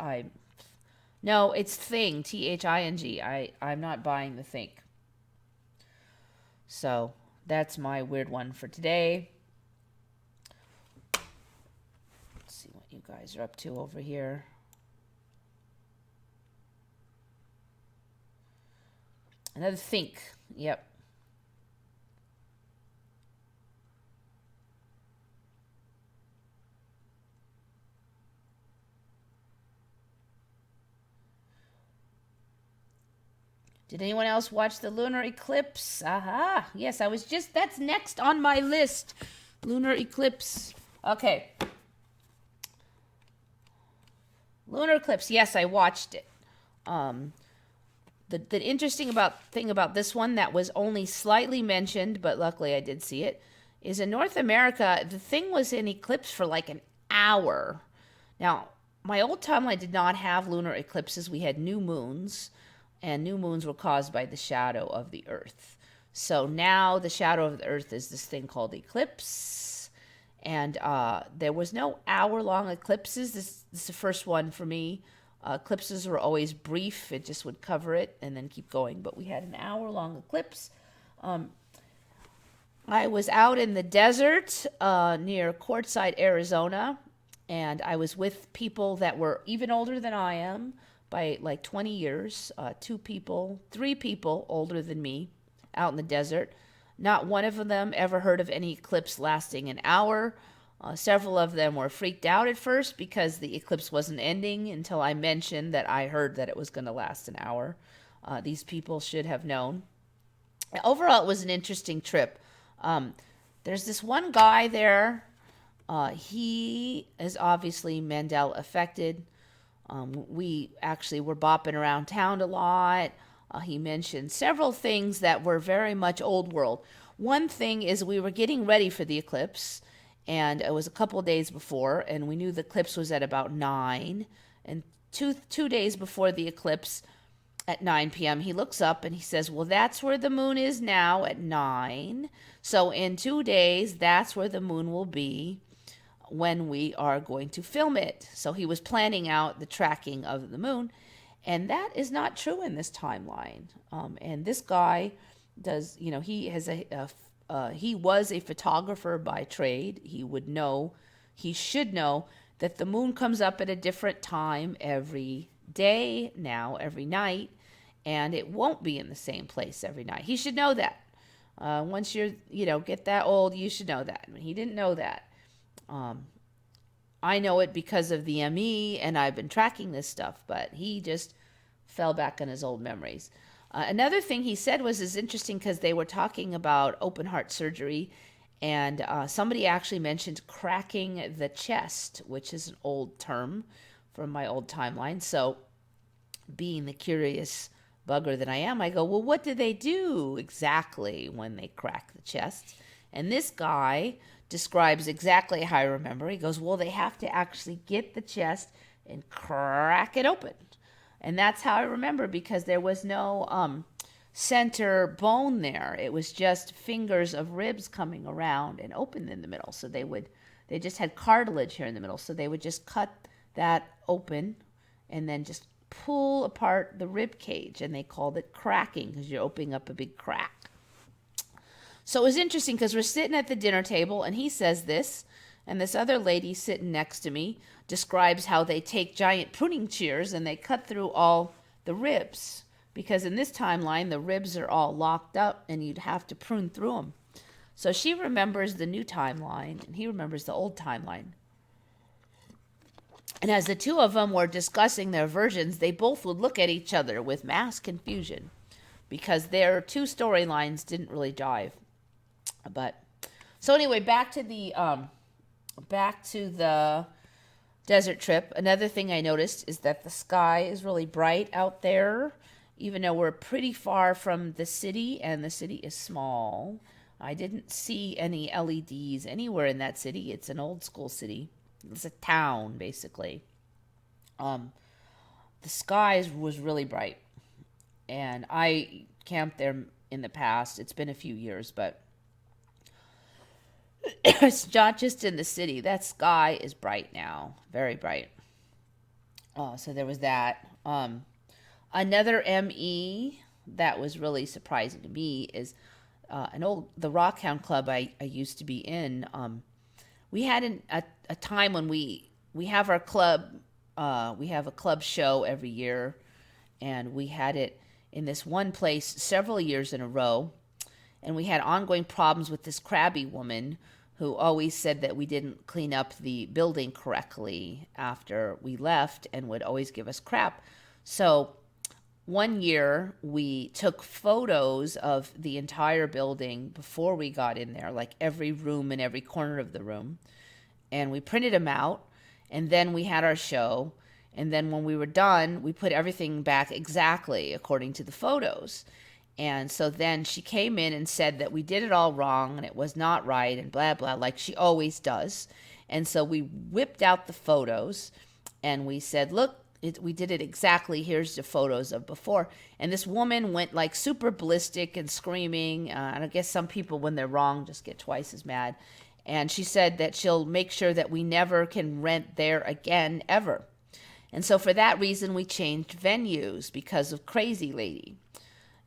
no, it's thing, Thing. I'm not buying the think. So that's my weird one for today. Let's see what you guys are up to over here. Another think. Yep. Did anyone else watch the lunar eclipse? Aha. Yes, that's next on my list. Lunar eclipse. Okay. Lunar eclipse. Yes, I watched it. The interesting thing about this one that was only slightly mentioned, but luckily I did see it, is in North America, the thing was in eclipse for like an hour. Now, my old timeline did not have lunar eclipses. We had new moons, and new moons were caused by the shadow of the Earth. So now the shadow of the Earth is this thing called eclipse. And there was no hour-long eclipses. This is the first one for me. Eclipses were always brief. It just would cover it and then keep going. But we had an hour-long eclipse. I was out in the desert near Quartzsite, Arizona, and I was with people that were even older than I am by like 20 years. 3 people older than me out in the desert. Not one of them ever heard of any eclipse lasting an hour. Several of them were freaked out at first because the eclipse wasn't ending until I mentioned that I heard that it was going to last an hour. These people should have known. Overall, it was an interesting trip. There's this one guy there. He is obviously Mandela affected. We actually were bopping around town a lot. He mentioned several things that were very much old world. One thing is we were getting ready for the eclipse, and it was a couple of days before, and we knew the eclipse was at about 9. And two days before the eclipse at 9 p.m., he looks up and he says, well, that's where the moon is now at 9. So in 2 days, that's where the moon will be when we are going to film it. So he was planning out the tracking of the moon. And that is not true in this timeline. And this guy does, he has he was a photographer by trade. He should know that the moon comes up at a different time every day now, every night, and it won't be in the same place every night. He should know that. Once you're, get that old, you should know that. I mean, he didn't know that. I know it because of the ME, and I've been tracking this stuff, but he just fell back on his old memories. Another thing he said is interesting because they were talking about open heart surgery, and somebody actually mentioned cracking the chest, which is an old term from my old timeline. So being the curious bugger that I am, I go, well, what do they do exactly when they crack the chest? And this guy describes exactly how I remember. He goes, well, they have to actually get the chest and crack it open. And that's how I remember, because there was no center bone there. It was just fingers of ribs coming around and open in the middle. So they just had cartilage here in the middle. So they would just cut that open and then just pull apart the rib cage. And they called it cracking because you're opening up a big crack. So it was interesting because we're sitting at the dinner table and he says this, and this other lady sitting next to me describes how they take giant pruning shears and they cut through all the ribs, because in this timeline the ribs are all locked up and you'd have to prune through them. So she remembers the new timeline and he remembers the old timeline. And as the two of them were discussing their versions, they both would look at each other with mass confusion because their two storylines didn't really jive. But so anyway, back to the desert trip. Another thing I noticed is that the sky is really bright out there, even though we're pretty far from the city and the city is small. I didn't see any LEDs anywhere in that city. It's an old school city. It's a town, basically. The sky was really bright. And I camped there in the past. It's been a few years, but it's not just in the city. That sky is bright now. Very bright. So there was that. Another ME that was really surprising to me is the Rockhound Club I used to be in. We had a time when we have our club. We have a club show every year, and we had it in this one place several years in a row. And we had ongoing problems with this crabby woman who always said that we didn't clean up the building correctly after we left and would always give us crap. So one year we took photos of the entire building before we got in there, like every room and every corner of the room. And we printed them out, and then we had our show. And then when we were done, we put everything back exactly according to the photos. And so then she came in and said that we did it all wrong and it was not right and blah, blah, like she always does. And so we whipped out the photos and we said, look, we did it exactly. Here's the photos of before. And this woman went like super ballistic and screaming. And I guess some people, when they're wrong, just get twice as mad. And she said that she'll make sure that we never can rent there again, ever. And so for that reason, we changed venues because of Crazy Lady.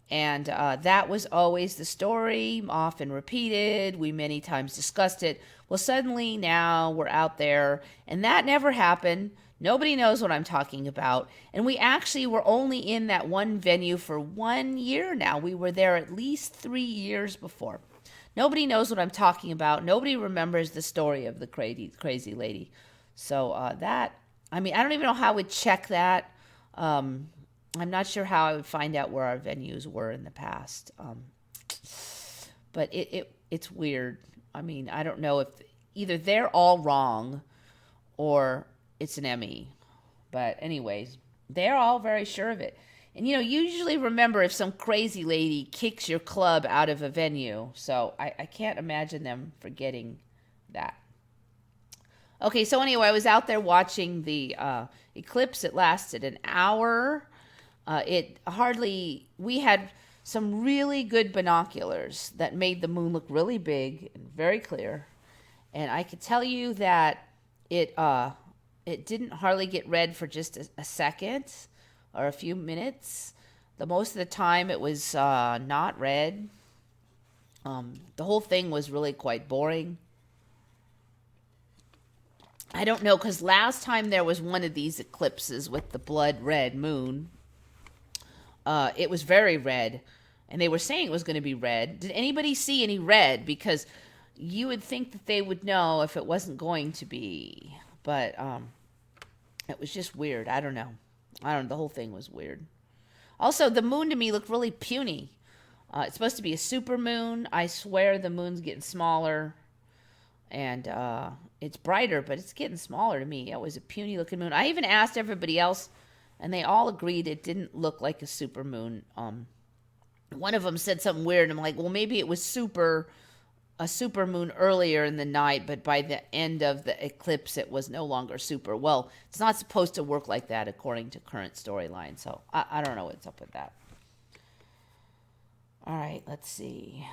And that was always the story, often repeated. We many times discussed it. Well, suddenly now we're out there, and that never happened. Nobody knows what I'm talking about. And we actually were only in that one venue for 1 year now. We were there at least 3 years before. Nobody knows what I'm talking about. Nobody remembers the story of the crazy lady. So I don't even know how I would check that. I'm not sure how I would find out where our venues were in the past. But it's weird. I mean, I don't know if either they're all wrong or it's an Emmy. But anyways, they're all very sure of it. And, usually remember if some crazy lady kicks your club out of a venue. So I can't imagine them forgetting that. Okay, so anyway, I was out there watching the eclipse. It lasted an hour. We had some really good binoculars that made the moon look really big and very clear. And I could tell you that it didn't hardly get red for just a second or a few minutes. Most of the time it was not red. The whole thing was really quite boring. I don't know, because last time there was one of these eclipses with the blood red moon, it was very red, and they were saying it was going to be red. Did anybody see any red? Because you would think that they would know if it wasn't going to be, but it was just weird. I don't know. The whole thing was weird. Also, the moon to me looked really puny. It's supposed to be a super moon. I swear the moon's getting smaller, and it's brighter, but it's getting smaller to me. It was a puny looking moon. I even asked everybody else, and they all agreed it didn't look like a super moon. One of them said something weird. I'm like, well, maybe it was a super moon earlier in the night, but by the end of the eclipse, it was no longer super. Well, it's not supposed to work like that according to current storyline. So I don't know what's up with that. All right, let's see.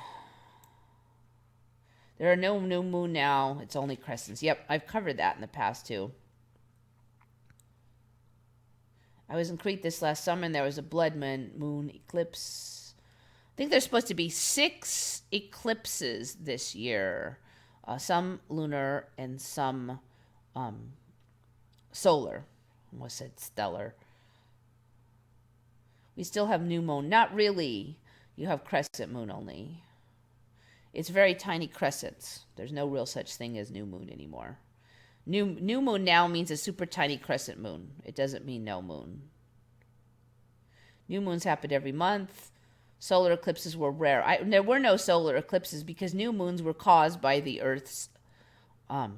There are no new moon now. It's only crescents. Yep, I've covered that in the past too. I was in Crete this last summer, and there was a blood moon eclipse. I think there's supposed to be 6 eclipses this year. Some lunar and some solar. I almost said stellar. We still have new moon. Not really. You have crescent moon only. It's very tiny crescents. There's no real such thing as new moon anymore. New moon now means a super tiny crescent moon. It doesn't mean no moon. New moons happened every month. Solar eclipses were rare. There were no solar eclipses because new moons were caused by the Earth's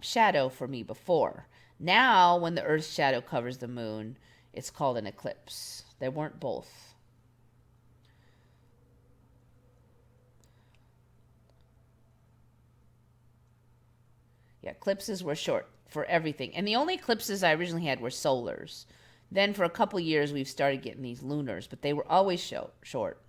shadow for me before. Now, when the Earth's shadow covers the moon, it's called an eclipse. There weren't both. Yeah, eclipses were short for everything. And the only eclipses I originally had were solars. Then for a couple years, we've started getting these lunars, but they were always short.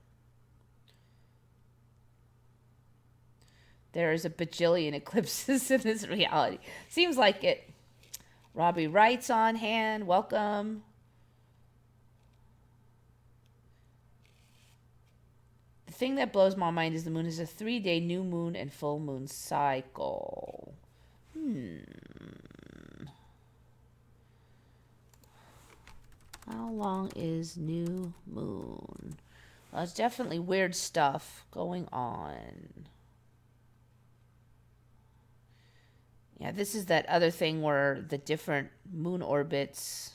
There is a bajillion eclipses in this reality. Seems like it. Robbie Wright's on hand. Welcome. The thing that blows my mind is the moon is a 3-day new moon and full moon cycle. How long is new moon? Well, it's definitely weird stuff going on. Yeah, this is that other thing where the different moon orbits.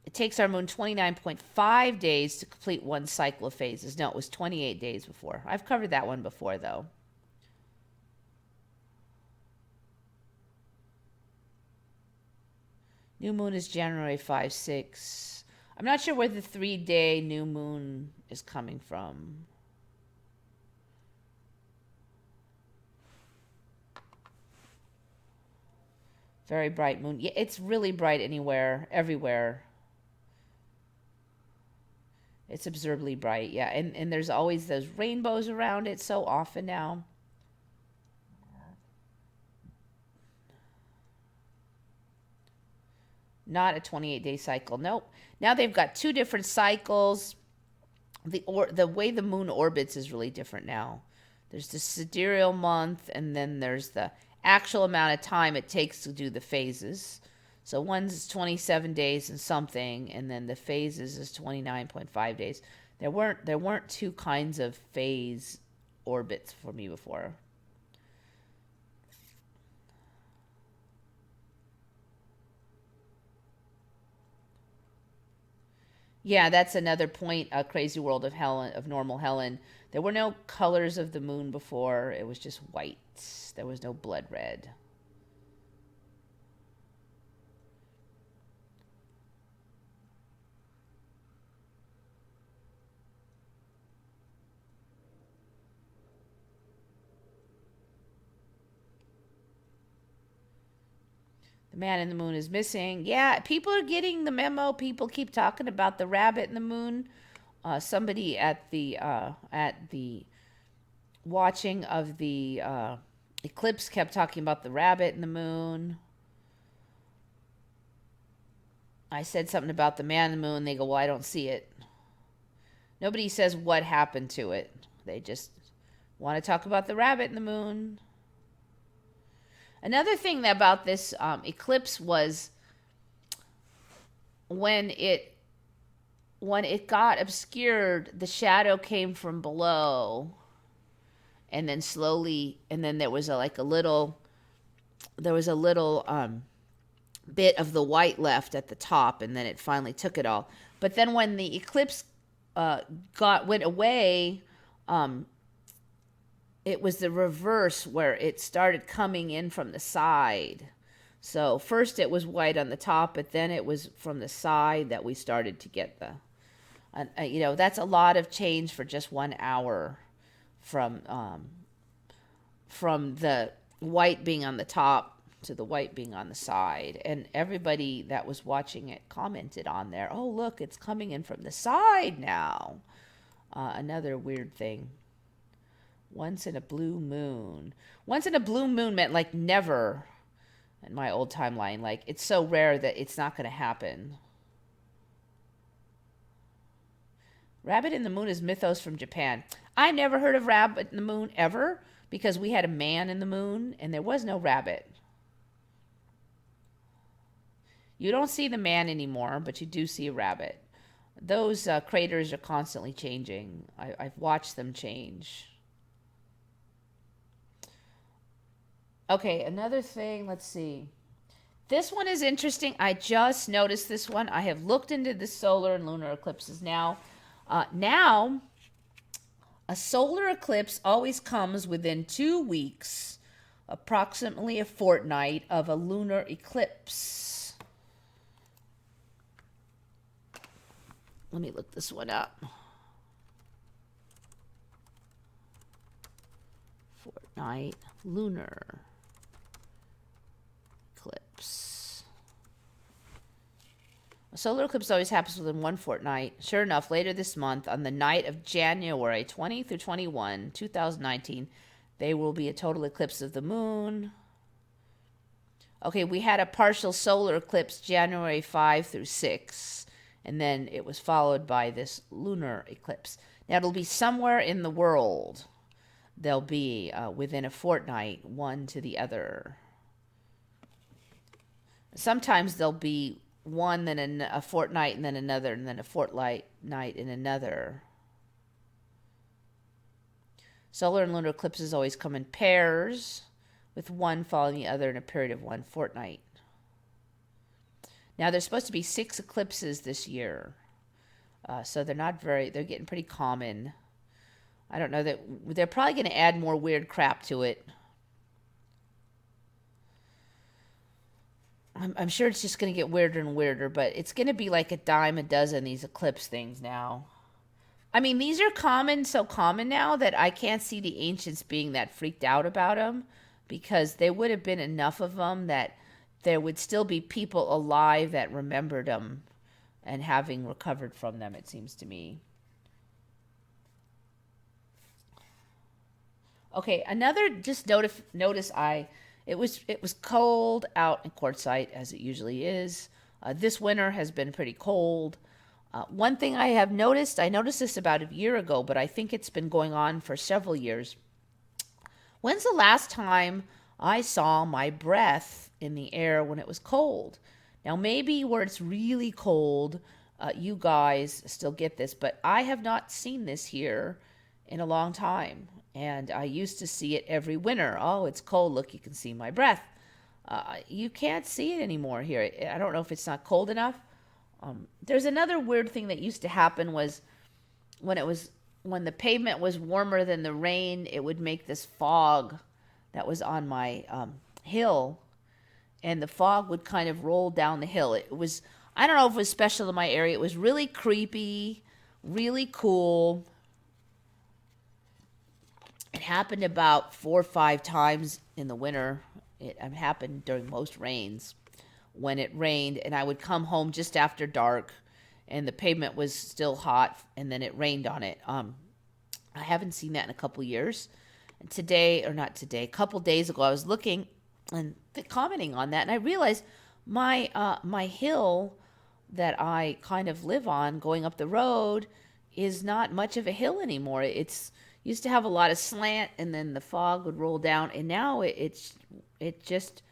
It takes our moon 29.5 days to complete one cycle of phases. No, it was 28 days before. I've covered that one before, though. New moon is January 5, 6. I'm not sure where the 3-day new moon is coming from. Very bright moon. Yeah, it's really bright everywhere. It's absurdly bright, yeah. And there's always those rainbows around it so often now. Not a 28-day cycle. Nope. Now they've got two different cycles. The way the moon orbits is really different now. There's the sidereal month, and then there's the actual amount of time it takes to do the phases. So one's 27 days and something, and then the phases is 29.5 days. There weren't two kinds of phase orbits for me before. Yeah, that's another point. A crazy world of Helen, of normal Helen. There were no colors of the moon before. It was just white. There was no blood red. The man in the moon is missing. Yeah, people are getting the memo. People keep talking about the rabbit in the moon. Somebody at the watching of the eclipse kept talking about the rabbit in the moon. I said something about the man in the moon. They go, well, I don't see it. Nobody says what happened to it. They just want to talk about the rabbit in the moon. Another thing about this eclipse was when it got obscured, the shadow came from below, and then slowly, and then there was a little bit of the white left at the top, and then it finally took it all. But then when the eclipse went away, it was the reverse, where it started coming in from the side. So first it was white on the top, but then it was from the side that we started to get that's a lot of change for just 1 hour from the white being on the top to the white being on the side. And everybody that was watching it commented on there, oh, look, it's coming in from the side now. Another weird thing. Once in a blue moon. Once in a blue moon meant like never in my old timeline. Like, it's so rare that it's not going to happen. Rabbit in the moon is mythos from Japan. I never heard of rabbit in the moon ever, because we had a man in the moon and there was no rabbit. You don't see the man anymore, but you do see a rabbit. Those craters are constantly changing. I've watched them change. Okay, another thing, let's see. This one is interesting. I just noticed this one. I have looked into the solar and lunar eclipses now. Now, a solar eclipse always comes within 2 weeks, approximately a fortnight, of a lunar eclipse. Let me look this one up. Fortnight lunar eclipse. A solar eclipse always happens within 1 fortnight. Sure enough, later this month, on the night of January 20 through 21, 2019, there will be a total eclipse of the moon. Okay, we had a partial solar eclipse January 5 through 6, and then it was followed by this lunar eclipse. Now, it'll be somewhere in the world. They'll be within a fortnight, one to the other. Sometimes there'll be one, then a fortnight, and then another, and then a fortnight and another. Solar and lunar eclipses always come in pairs, with one following the other in a period of 1 fortnight. Now, there's supposed to be 6 eclipses this year, so they're getting pretty common. I don't know, that they're probably going to add more weird crap to it. I'm sure it's just going to get weirder and weirder, but it's going to be like a dime a dozen, these eclipse things now. I mean, these are so common now that I can't see the ancients being that freaked out about them, because there would have been enough of them that there would still be people alive that remembered them and having recovered from them, it seems to me. Okay, another just notice it was cold out in Quartzsite, as it usually is. This winter has been pretty cold. One thing I noticed this about a year ago, but I think it's been going on for several years. When's the last time I saw my breath in the air when it was cold? Now, maybe where it's really cold, you guys still get this, but I have not seen this here in a long time. And I used to see it every winter. Oh, it's cold. Look, you can see my breath. You can't see it anymore here. I don't know if it's not cold enough. There's another weird thing that used to happen was when the pavement was warmer than the rain, it would make this fog that was on my hill, and the fog would kind of roll down the hill. It was, I don't know if it was special to my area. It was really creepy, really cool. It happened about 4 or 5 times in the winter. It happened during most rains. When it rained, and I would come home just after dark, and the pavement was still hot, and then it rained on it. I haven't seen that in a couple years. And a couple days ago, I was looking and commenting on that, and I realized my hill that I kind of live on, going up the road, is not much of a hill anymore. It's used to have a lot of slant, and then the fog would roll down, and now it just,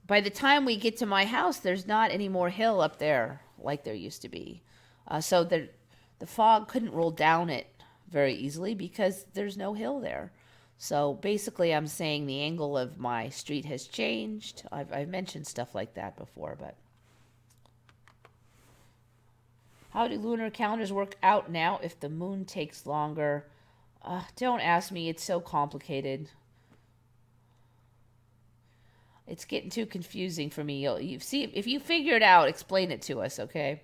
by the time we get to my house, there's not any more hill up there like there used to be. So the fog couldn't roll down it very easily because there's no hill there. So basically, I'm saying the angle of my street has changed. I've mentioned stuff like that before, but how do lunar calendars work out now if the moon takes longer? Don't ask me. It's so complicated. It's getting too confusing for me. You see, if you figure it out, explain it to us, okay?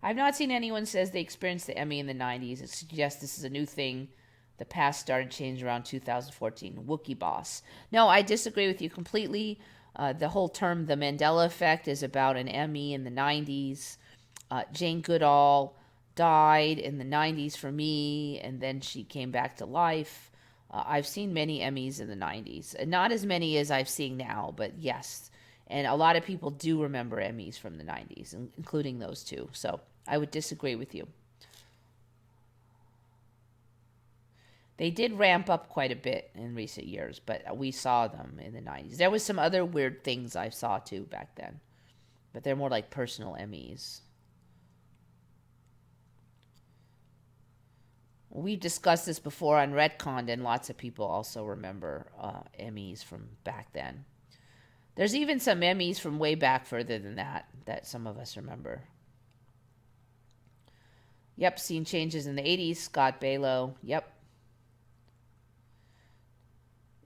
I've not seen anyone says they experienced the Emmy in the 90s. It suggests this is a new thing. The past started changing around 2014. Wookie boss. No, I disagree with you completely. The whole term, the Mandela Effect, is about an Emmy in the 90s. Jane Goodall died in the 90s for me, and then she came back to life. I've seen many Emmys in the 90s. Not as many as I've seen now, but yes. And a lot of people do remember Emmys from the 90s, including those two. So I would disagree with you. They did ramp up quite a bit in recent years, but we saw them in the 90s. There was some other weird things I saw too back then, but they're more like personal Emmys. We've discussed this before on Retcon, and lots of people also remember Emmys from back then. There's even some Emmys from way back further than that some of us remember. Yep, seen changes in the 80s. Scott Balow. Yep.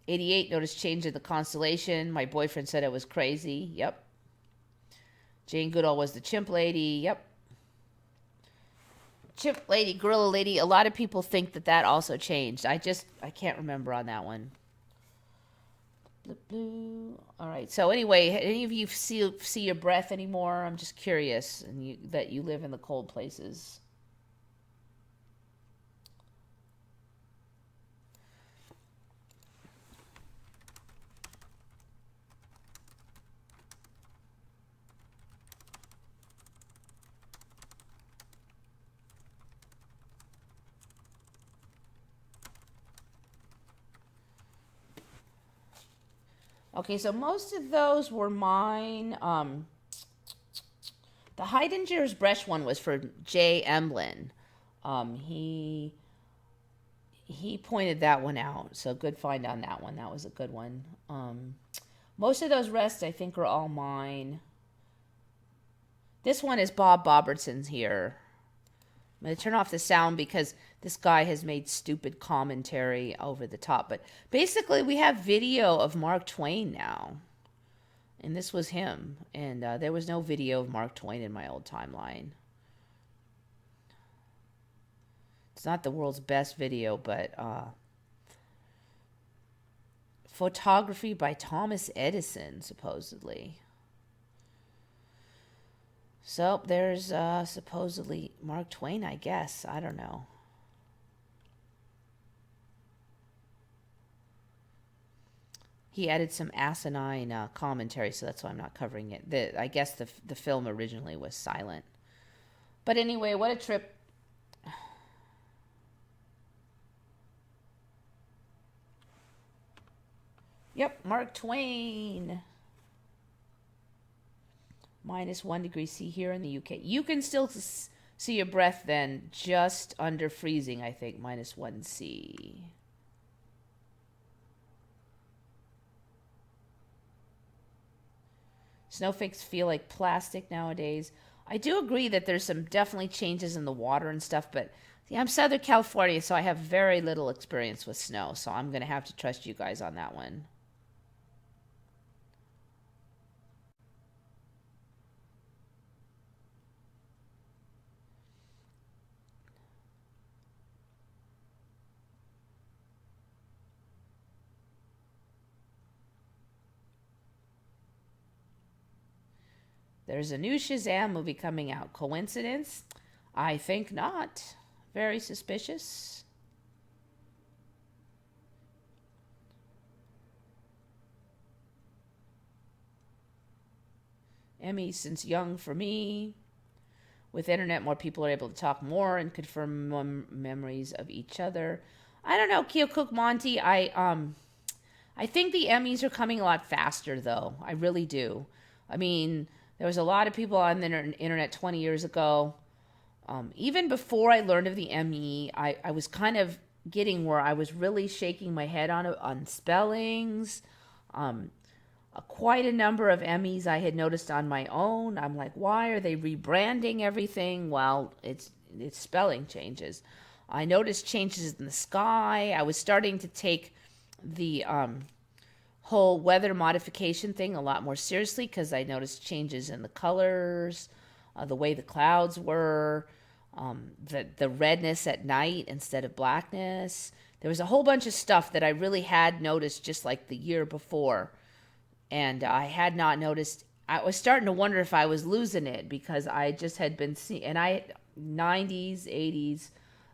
88, noticed change in the constellation. My boyfriend said it was crazy. Yep. Jane Goodall was the chimp lady. Yep. Chimp lady, gorilla lady. A lot of people think that also changed. I can't remember on that one. Blue. All right. So anyway, any of you see your breath anymore? I'm just curious, and that you live in the cold places. Okay, so most of those were mine. The Heidinger's brush one was for Jay Emblin. He pointed that one out, so good find on that one. That was a good one. Most of those rest, I think, are all mine. This one is Bob Bobertson's here. I'm going to turn off the sound because this guy has made stupid commentary over the top. But basically, we have video of Mark Twain now. And this was him. And there was no video of Mark Twain in my old timeline. It's not the world's best video, but photography by Thomas Edison, supposedly. So there's supposedly Mark Twain, I guess. I don't know. He added some asinine commentary, so that's why I'm not covering it. I guess the film originally was silent. But anyway, what a trip. Yep, Mark Twain. -1°C here in the UK. You can still see your breath then, just under freezing, I think, -1°C. Snowflakes feel like plastic nowadays. I do agree that there's some definitely changes in the water and stuff, but yeah, I'm Southern California, so I have very little experience with snow, so I'm going to have to trust you guys on that one. There's a new Shazam movie coming out. Coincidence? I think not. Very suspicious. Emmy since young for me. With internet, more people are able to talk more and confirm memories of each other. I don't know, Keo Cook Monty. I think the Emmys are coming a lot faster, though. I really do. I mean, there was a lot of people on the internet 20 years ago. Even before I learned of the Emmy, I was kind of getting where I was really shaking my head on spellings. Quite a number of Emmys I had noticed on my own. I'm like, why are they rebranding everything? Well, it's spelling changes. I noticed changes in the sky. I was starting to take the whole weather modification thing a lot more seriously because I noticed changes in the colors, the way the clouds were, the redness at night instead of blackness. There was a whole bunch of stuff that I really had noticed just like the year before. And I had not noticed. I was starting to wonder if I was losing it because I just had been seeing, and 90s, 80s,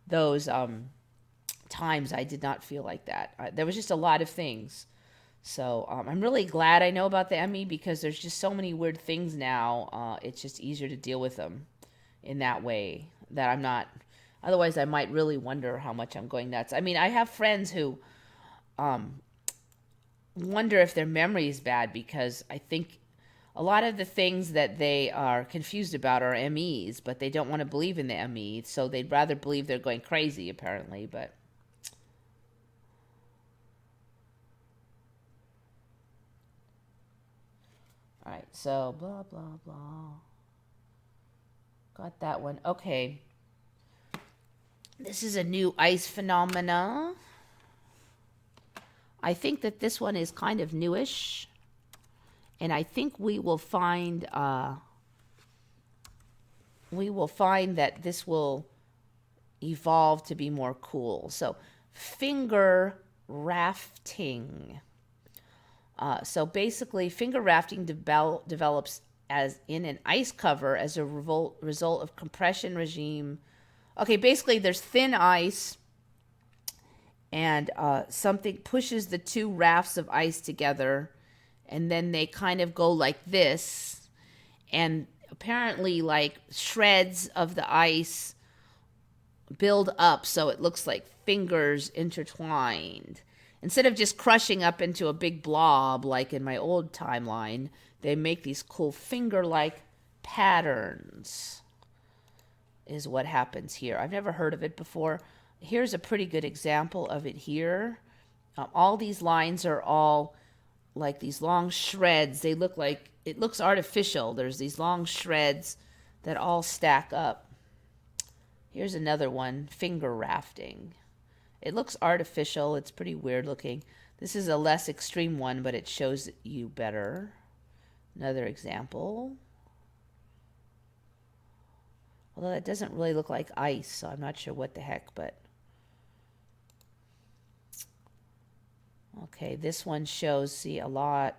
those times I did not feel like that. There was just a lot of things. So I'm really glad I know about the Emmy because there's just so many weird things now. It's just easier to deal with them in that way that I'm not. Otherwise, I might really wonder how much I'm going nuts. I mean, I have friends who wonder if their memory is bad because I think a lot of the things that they are confused about are MEs, but they don't want to believe in the ME, so they'd rather believe they're going crazy, apparently, but... Alright, so blah, blah, blah. Got that one. Okay. This is a new ice phenomena. I think that this one is kind of newish. And I think we will find that this will evolve to be more cool. So, finger rafting. So basically, finger rafting develops as in an ice cover as a result of compression regime. Okay, basically there's thin ice and something pushes the two rafts of ice together and then they kind of go like this, and apparently like shreds of the ice build up so it looks like fingers intertwined. Instead of just crushing up into a big blob like in my old timeline, they make these cool finger-like patterns is what happens here. I've never heard of it before. Here's a pretty good example of it here. All these lines are all like these long shreds. They look like, it looks artificial. There's these long shreds that all stack up. Here's another one, finger rafting. It looks artificial. It's pretty weird looking. This is a less extreme one, but it shows you better. Another example. Although that doesn't really look like ice, so I'm not sure what the heck, but... Okay, this one shows, see, a lot.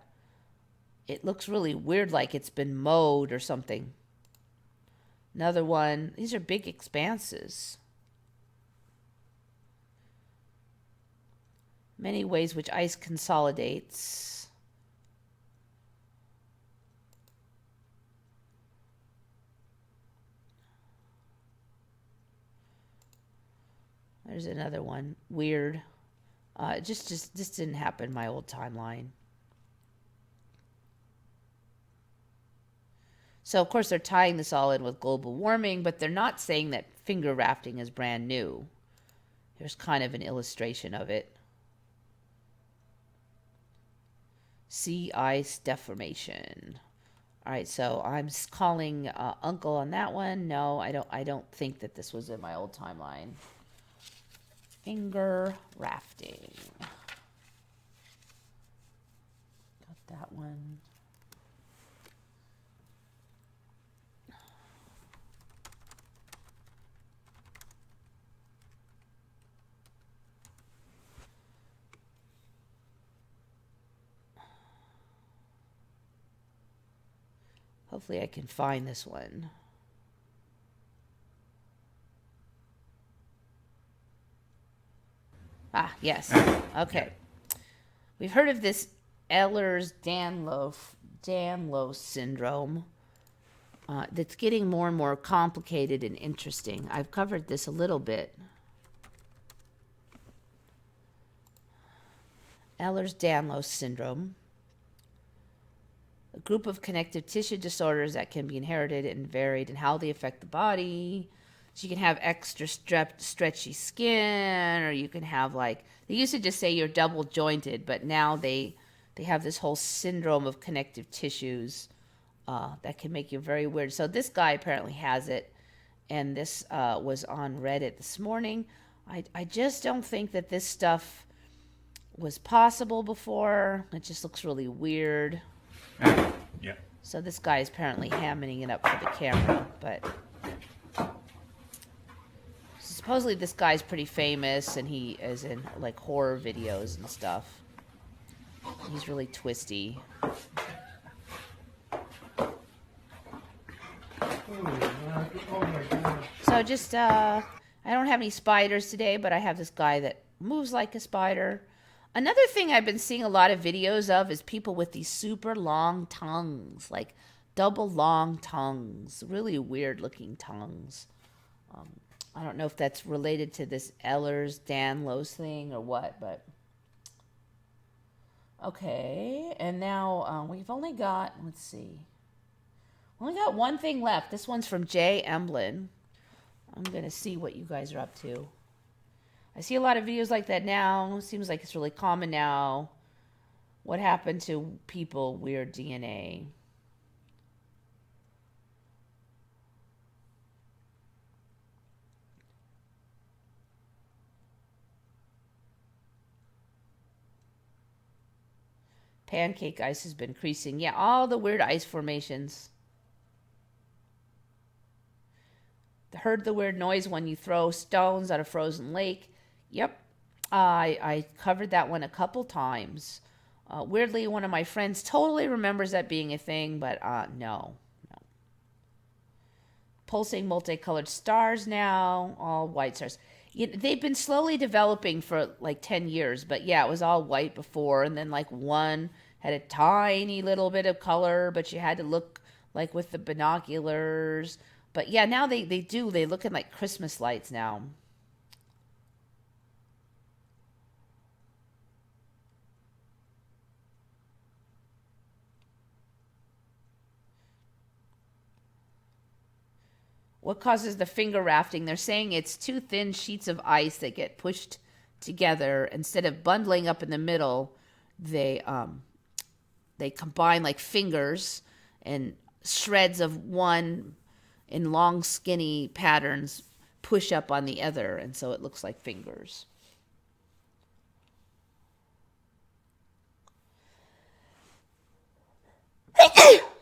It looks really weird, like it's been mowed or something. Another one. These are big expanses. Many ways which ice consolidates. There's another one. Weird. This didn't happen in my old timeline. So, of course, they're tying this all in with global warming, but they're not saying that finger rafting is brand new. Here's kind of an illustration of it. Sea ice deformation. All right, so I'm calling Uncle on that one. No, I don't think that this was in my old timeline. Finger rafting. Got that one. Hopefully I can find this one. Ah, yes. Okay. We've heard of this Ehlers-Danlos syndrome that's getting more and more complicated and interesting. I've covered this a little bit. Ehlers-Danlos syndrome. A group of connective tissue disorders that can be inherited and varied in how they affect the body. So you can have extra stretchy skin, or you can have they used to just say you're double jointed, but now they have this whole syndrome of connective tissues that can make you very weird. So this guy apparently has it, and this was on Reddit this morning. I just don't think that this stuff was possible before. It just looks really weird.
Yeah.
So this guy is apparently hamming it up for the camera, but supposedly this guy's pretty famous, and he is in horror videos and stuff. He's really twisty. So just I don't have any spiders today, but I have this guy that moves like a spider. Another thing I've been seeing a lot of videos of is people with these super long tongues, like double long tongues, really weird looking tongues. I don't know if that's related to this Ehlers-Danlos thing or what, but okay. And now we've only got, let's see, only got one thing left. This one's from Jay Emblin. I'm going to see what you guys are up to. I see a lot of videos like that now. Seems like it's really common now. What happened to people? Weird DNA. Pancake ice has been increasing. Yeah, all the weird ice formations. Heard the weird noise when you throw stones at a frozen lake. Yep, I covered that one a couple times. Weirdly, one of my friends totally remembers that being a thing, but no. Pulsing multicolored stars now, all white stars. They've been slowly developing for 10 years, but yeah, it was all white before, and then one had a tiny little bit of color, but you had to look with the binoculars. But yeah, now they look at like Christmas lights now. What causes the finger rafting? They're saying it's two thin sheets of ice that get pushed together. Instead of bundling up in the middle, they combine like fingers and shreds of one in long skinny patterns push up on the other, and so it looks like fingers.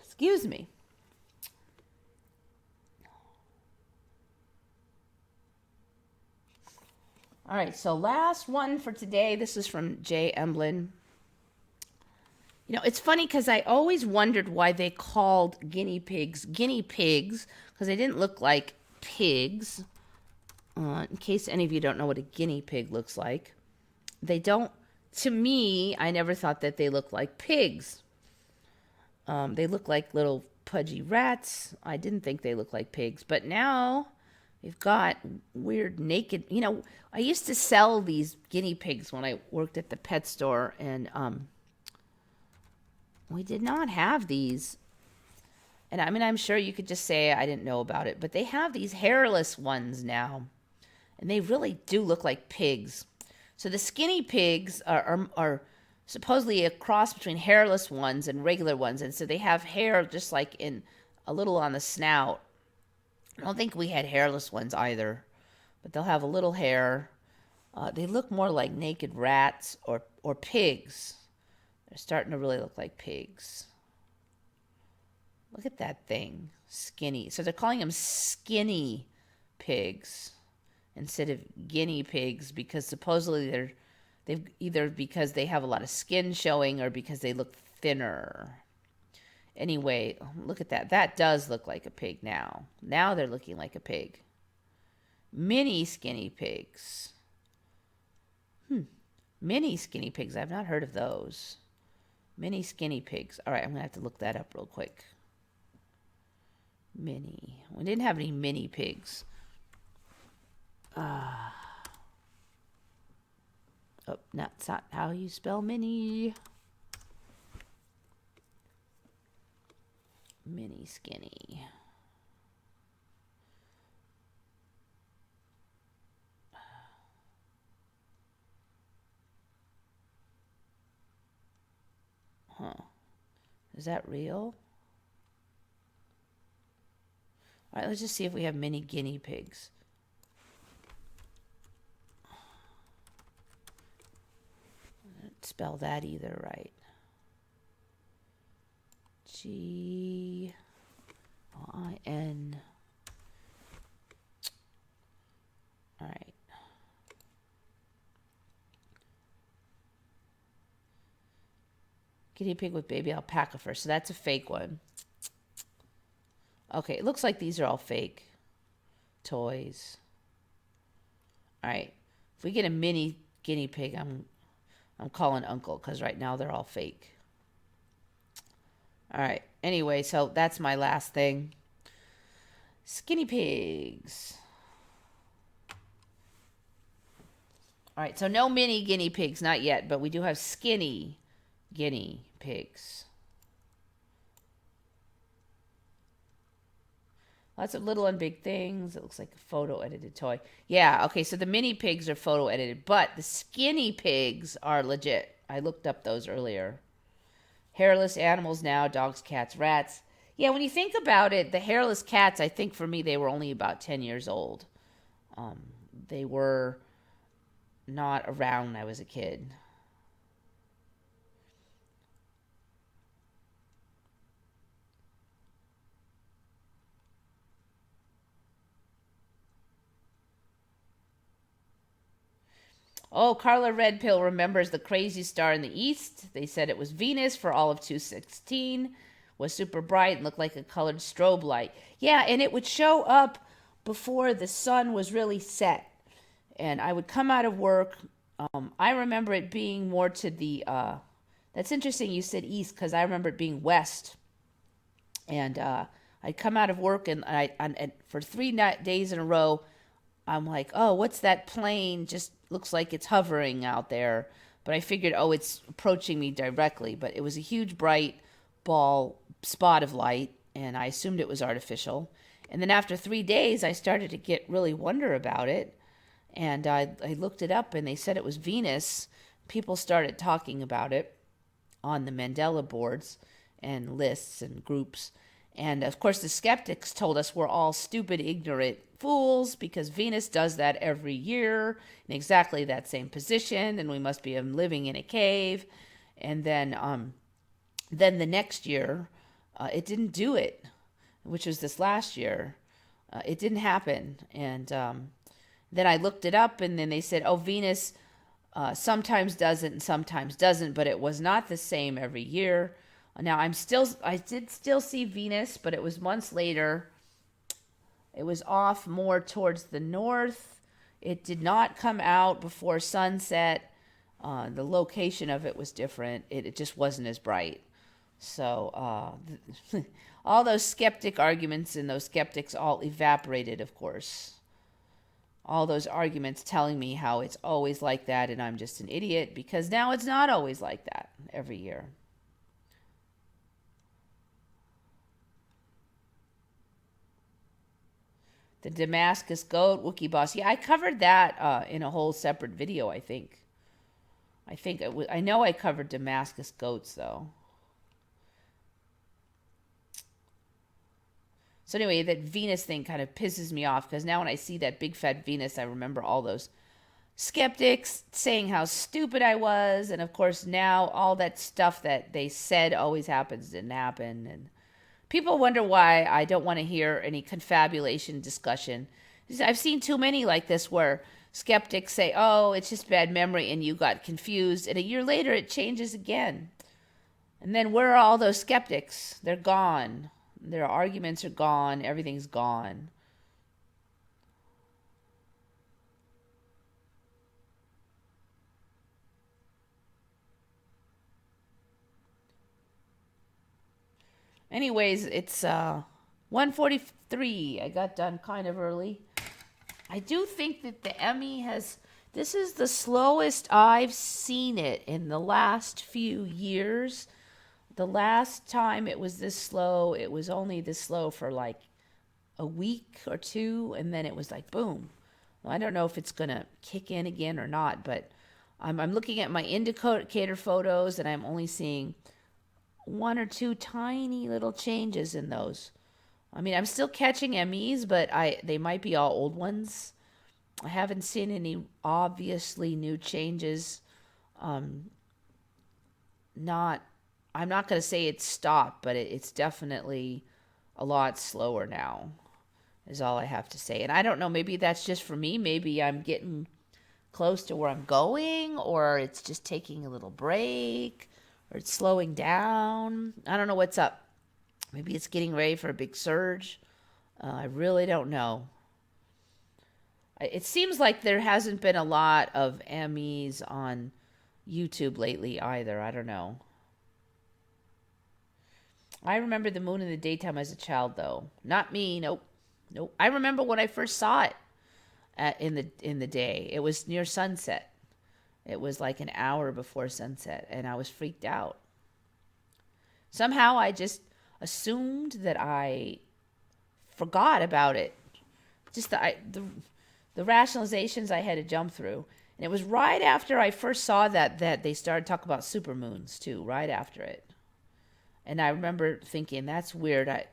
Excuse me. All right, so last one for today. This is from Jay Emblin. It's funny because I always wondered why they called guinea pigs, because they didn't look like pigs. In case any of you don't know what a guinea pig looks like, they don't to me, I never thought that they looked like pigs. They look like little pudgy rats. I didn't think they looked like pigs, but now we've got weird naked. I used to sell these guinea pigs when I worked at the pet store, and we did not have these. And I mean, I'm sure you could just say I didn't know about it, but they have these hairless ones now, and they really do look like pigs. So the skinny pigs are supposedly a cross between hairless ones and regular ones, and so they have hair just like in a little on the snout. I don't think we had hairless ones either, but they'll have a little hair. They look more like naked rats or pigs. They're starting to really look like pigs. Look at that thing, skinny. So they're calling them skinny pigs instead of guinea pigs because supposedly they've either because they have a lot of skin showing or because they look thinner. Anyway, look at that. That does look like a pig now. Now they're looking like a pig. Mini skinny pigs. Mini skinny pigs. I've not heard of those. Mini skinny pigs. All right, I'm going to have to look that up real quick. Mini. We didn't have any mini pigs. Oh, that's not how you spell mini. Mini skinny. Huh. Is that real? All right, let's just see if we have mini guinea pigs. I didn't spell that either right. G-I-N. All right. Guinea pig with baby alpaca fur. So that's a fake one. Okay, it looks like these are all fake toys. All right. If we get a mini guinea pig, I'm calling Uncle because right now they're all fake. All right. Anyway, so that's my last thing. Skinny pigs. All right, so no mini guinea pigs, not yet, but we do have skinny guinea pigs. Lots of little and big things. It looks like a photo-edited toy. Yeah, okay, so the mini pigs are photo-edited, but the skinny pigs are legit. I looked up those earlier. Hairless animals now, dogs, cats, rats. Yeah, when you think about it, the hairless cats, I think for me, they were only about 10 years old. They were not around when I was a kid. Oh, Carla Redpill remembers the crazy star in the east. They said it was Venus for all of 2016. Was super bright and looked like a colored strobe light. Yeah, and it would show up before the sun was really set. And I would come out of work. I remember it being more to the... that's interesting you said east because I remember it being west. And I'd come out of work and for 3 days in a row, I'm like, oh, what's that plane? Just looks like it's hovering out there. But I figured, oh, it's approaching me directly. But it was a huge, bright ball spot of light, and I assumed it was artificial. And then after 3 days, I started to get really wonder about it. And I looked it up, and they said it was Venus. People started talking about it on the Mandela boards and lists and groups. And, of course, the skeptics told us we're all stupid, ignorant fools because Venus does that every year in exactly that same position, and we must be living in a cave. And then the next year, it didn't do it, which was this last year. It didn't happen. And then I looked it up, and then they said, oh, Venus sometimes does it and sometimes doesn't, but it was not the same every year. Now, I did still see Venus, but it was months later. It was off more towards the north. It did not come out before sunset. The location of it was different. It just wasn't as bright. So all those skeptic arguments and those skeptics all evaporated, of course. All those arguments telling me how it's always like that and I'm just an idiot, because now it's not always like that every year. The Damascus goat, Wookie Boss. Yeah, I covered that in a whole separate video, I think. I know I covered Damascus goats, though. So anyway, that Venus thing kind of pisses me off, because now when I see that big fat Venus, I remember all those skeptics saying how stupid I was. And of course, now all that stuff that they said always happens didn't happen. And people wonder why I don't want to hear any confabulation discussion. I've seen too many like this where skeptics say, oh, it's just bad memory and you got confused. And a year later, it changes again. And then where are all those skeptics? They're gone. Their arguments are gone. Everything's gone. Anyways, it's 1:43. I got done kind of early. I do think that the Emmy has... This is the slowest I've seen it in the last few years. The last time it was this slow, it was only this slow for like a week or two, and then it was like boom. Well, I don't know if it's going to kick in again or not, but I'm looking at my indicator photos, and I'm only seeing one or two tiny little changes in those. I mean, I'm still catching Emmys, but they might be all old ones. I haven't seen any obviously new changes. I'm not going to say it's stopped, but it's definitely a lot slower now, is all I have to say. And I don't know, maybe that's just for me. Maybe I'm getting close to where I'm going, or it's just taking a little break, or it's slowing down. I don't know what's up. Maybe it's getting ready for a big surge. I really don't know. It seems like there hasn't been a lot of Emmys on YouTube lately either. I don't know. I remember the moon in the daytime as a child, though. Not me. Nope. I remember when I first saw it in the day. It was near sunset. It was like an hour before sunset, and I was freaked out. Somehow I just assumed that I forgot about it. Just the rationalizations I had to jump through. And it was right after I first saw that they started talking about supermoons, too, right after it. And I remember thinking, that's weird. I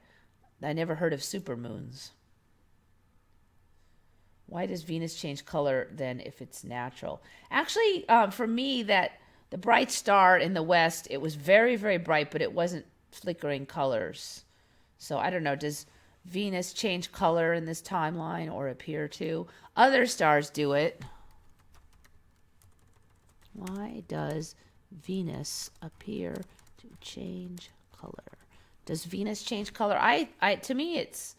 never heard of supermoons. Why does Venus change color then if it's natural? Actually, for me, that the bright star in the west, it was very, very bright, but it wasn't flickering colors. So I don't know, does Venus change color in this timeline or appear to? Other stars do it. Why does Venus appear to change color? Does Venus change color? To me, it's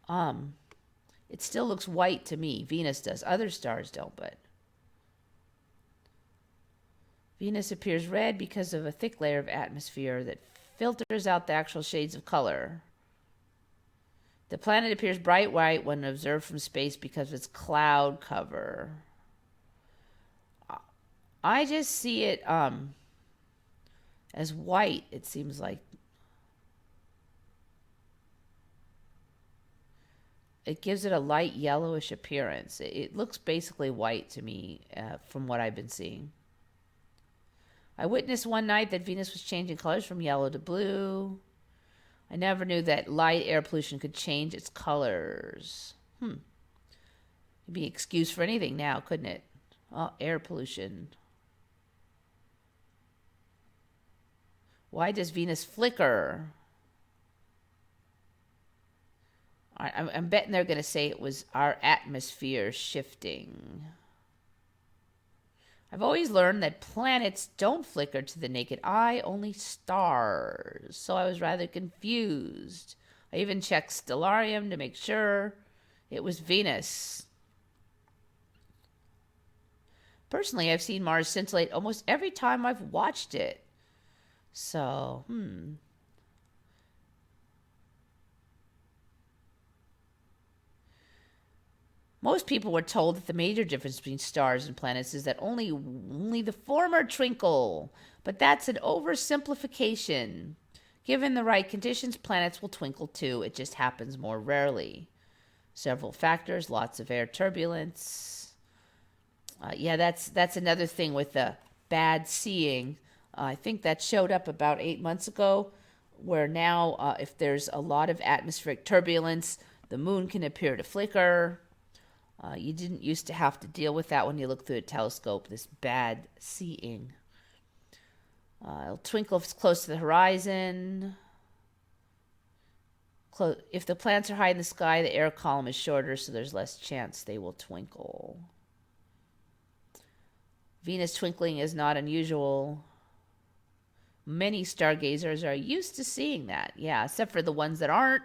it still looks white to me. Venus does. Other stars don't, but Venus appears red because of a thick layer of atmosphere that filters out the actual shades of color. The planet appears bright white when observed from space because of its cloud cover. I just see it as white, it seems like. It gives it a light yellowish appearance. It looks basically white to me from what I've been seeing. I witnessed one night that Venus was changing colors from yellow to blue. I never knew that light air pollution could change its colors. It'd be an excuse for anything now, couldn't it? Oh, air pollution. Why does Venus flicker? I'm betting they're going to say it was our atmosphere shifting. I've always learned that planets don't flicker to the naked eye, only stars. So I was rather confused. I even checked Stellarium to make sure it was Venus. Personally, I've seen Mars scintillate almost every time I've watched it. So, Most people were told that the major difference between stars and planets is that only the former twinkle, but that's an oversimplification. Given the right conditions, planets will twinkle too. It just happens more rarely. Several factors, lots of air turbulence. Yeah, that's another thing with the bad seeing. I think that showed up about 8 months ago, where now if there's a lot of atmospheric turbulence, the moon can appear to flicker. You didn't used to have to deal with that when you look through a telescope, this bad seeing. It'll twinkle if it's close to the horizon. If the planets are high in the sky, the air column is shorter, so there's less chance they will twinkle. Venus twinkling is not unusual. Many stargazers are used to seeing that. Yeah, except for the ones that aren't.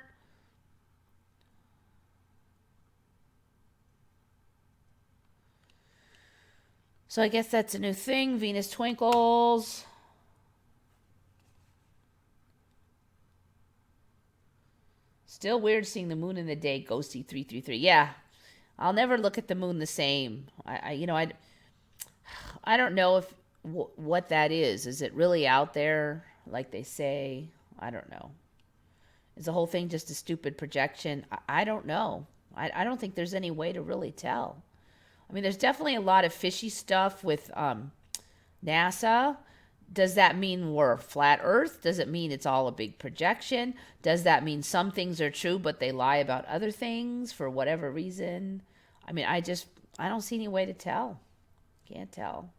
So I guess that's a new thing. Venus twinkles. Still weird seeing the moon in the day. Ghosty 333. Yeah, I'll never look at the moon the same. I don't know if what that is. Is it really out there like they say? I don't know. Is the whole thing just a stupid projection? I don't know. I don't think there's any way to really tell. I mean, there's definitely a lot of fishy stuff with NASA. Does that mean we're flat Earth? Does it mean it's all a big projection? Does that mean some things are true, but they lie about other things for whatever reason? I mean, I don't see any way to tell. Can't tell.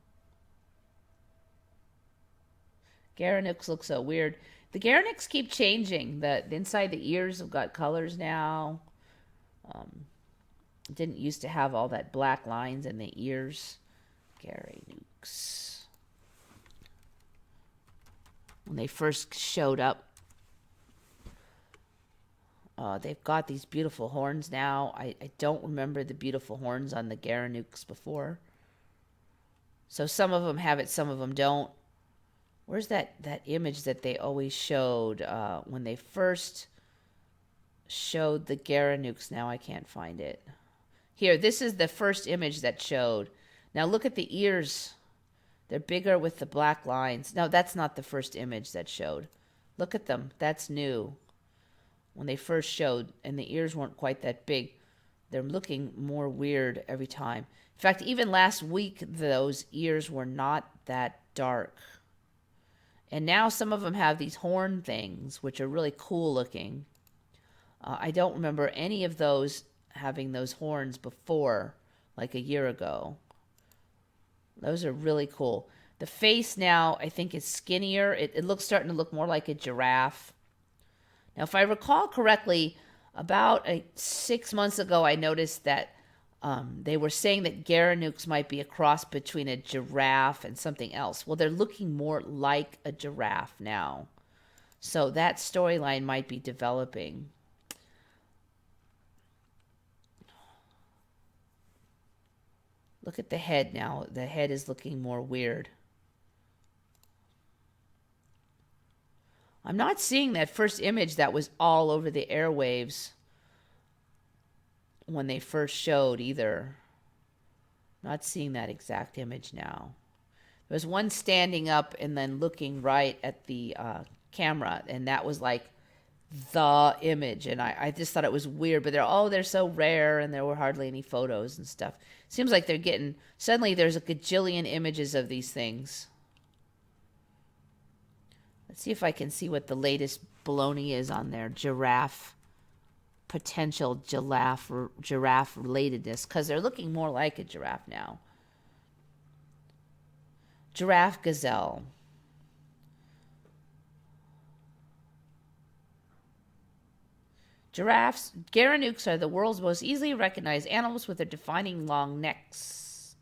Garanux look so weird. The Garanux keep changing. The inside the ears have got colors now. Didn't used to have all that black lines in the ears. Garanux. When they first showed up, they've got these beautiful horns now. I don't remember the beautiful horns on the Garanux before. So some of them have it, some of them don't. Where's that image that they always showed when they first showed the Garanux? Now I can't find it. Here, this is the first image that showed. Now look at the ears. They're bigger with the black lines. No, that's not the first image that showed. Look at them. That's new. When they first showed, and the ears weren't quite that big. They're looking more weird every time. In fact, even last week, those ears were not that dark. And now some of them have these horn things, which are really cool looking. I don't remember any of those having those horns before, like a year ago. Those are really cool. The face now, I think, is skinnier. It looks starting to look more like a giraffe. Now, if I recall correctly, about 6 months ago, I noticed that they were saying that Garanux might be a cross between a giraffe and something else. Well, they're looking more like a giraffe now. So that storyline might be developing. Look at the head now. The head is looking more weird. I'm not seeing that first image that was all over the airwaves when they first showed either. Not seeing that exact image now. There was one standing up and then looking right at the camera, and that was like the image, and I just thought it was weird, but they're so rare, and there were hardly any photos and stuff. Seems like they're getting, suddenly there's a gajillion images of these things. Let's see if I can see what the latest baloney is on there. Potential giraffe relatedness, because they're looking more like a giraffe now. Giraffe gazelle. Giraffes, Garanux, are the world's most easily recognized animals with their defining long necks.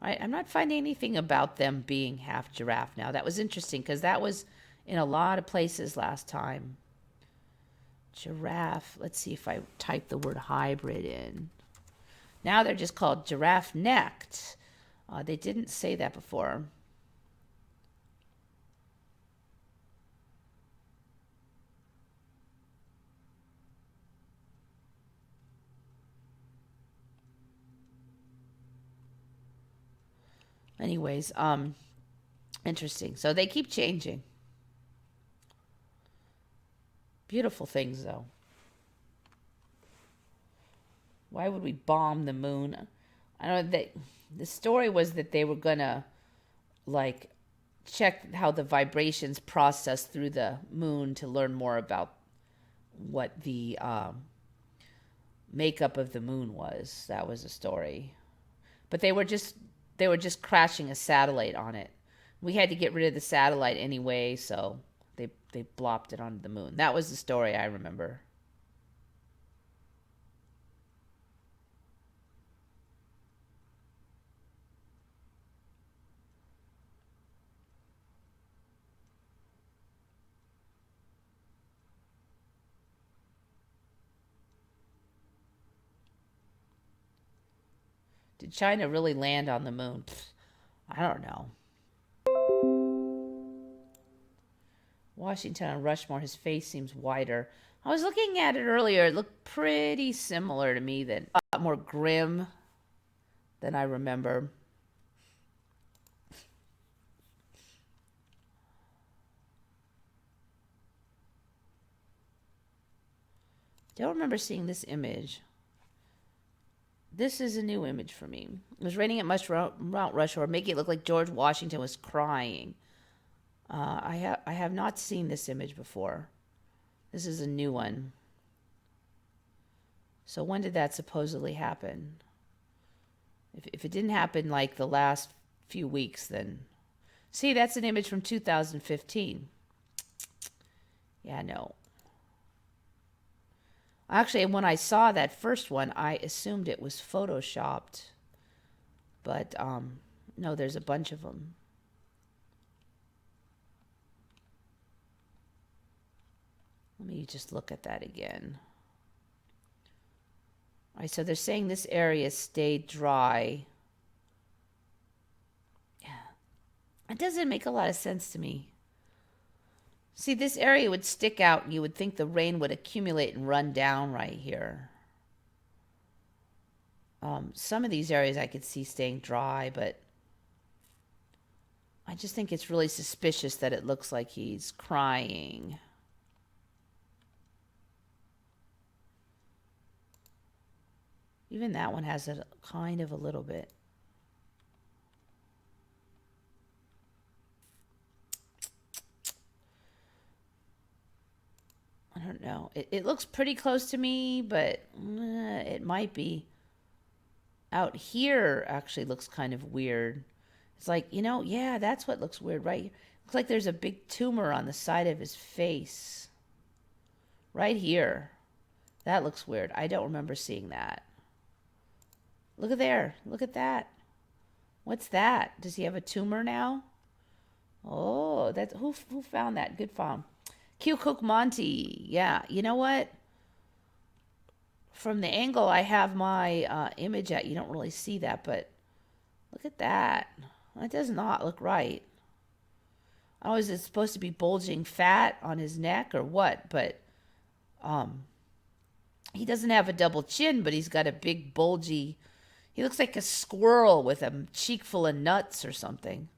All right, I'm not finding anything about them being half giraffe now. That was interesting because that was in a lot of places last time. Giraffe. Let's see if I type the word hybrid in. Now they're just called giraffe-necked. They didn't say that before. Anyways, interesting. So they keep changing. Beautiful things, though. Why would we bomb the moon? I don't know. The story was that they were gonna like check how the vibrations process through the moon to learn more about what the makeup of the moon was. That was the story. But they were just crashing a satellite on it. We had to get rid of the satellite anyway, so they plopped it onto the moon. That was the story I remember. Did China really land on the moon? Pfft, I don't know. Washington on Rushmore, his face seems wider. I was looking at it earlier. It looked pretty similar to me, than a lot more grim than I remember. Don't remember seeing this image. This is a new image for me. It was raining at Mount Rushmore, making it look like George Washington was crying. I have not seen this image before. This is a new one. So when did that supposedly happen? If it didn't happen like the last few weeks, then... See, that's an image from 2015. Yeah, no. Actually, when I saw that first one, I assumed it was photoshopped. But, no, there's a bunch of them. Let me just look at that again. All right, so they're saying this area stayed dry. Yeah. It doesn't make a lot of sense to me. See, this area would stick out and you would think the rain would accumulate and run down right here. Some of these areas I could see staying dry, but I just think it's really suspicious that it looks like he's crying. Even that one has a kind of a little bit. I don't know. It looks pretty close to me, but it might be. Out here actually looks kind of weird. It's like, yeah, that's what looks weird, right? Looks like there's a big tumor on the side of his face. Right here. That looks weird. I don't remember seeing that. Look at there. Look at that. What's that? Does he have a tumor now? Oh, that's who found that? Good farm. Q Cook Monty. Yeah, you know what? From the angle I have my image at, you don't really see that, but look at that. That does not look right. Oh, is it supposed to be bulging fat on his neck or what? But he doesn't have a double chin, but he's got a big bulgy... He looks like a squirrel with a cheek full of nuts or something.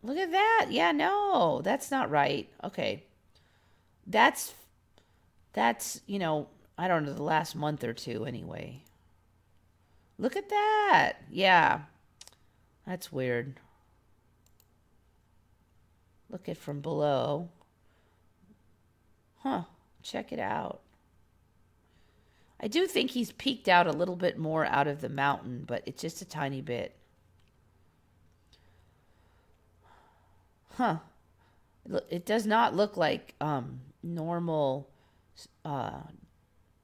Look at that. Yeah, no, that's not right. Okay. That's, I don't know, the last month or two anyway. Look at that. Yeah. That's weird. Look at from below. Huh. Check it out. I do think he's peeked out a little bit more out of the mountain, but it's just a tiny bit. Huh. It does not look like normal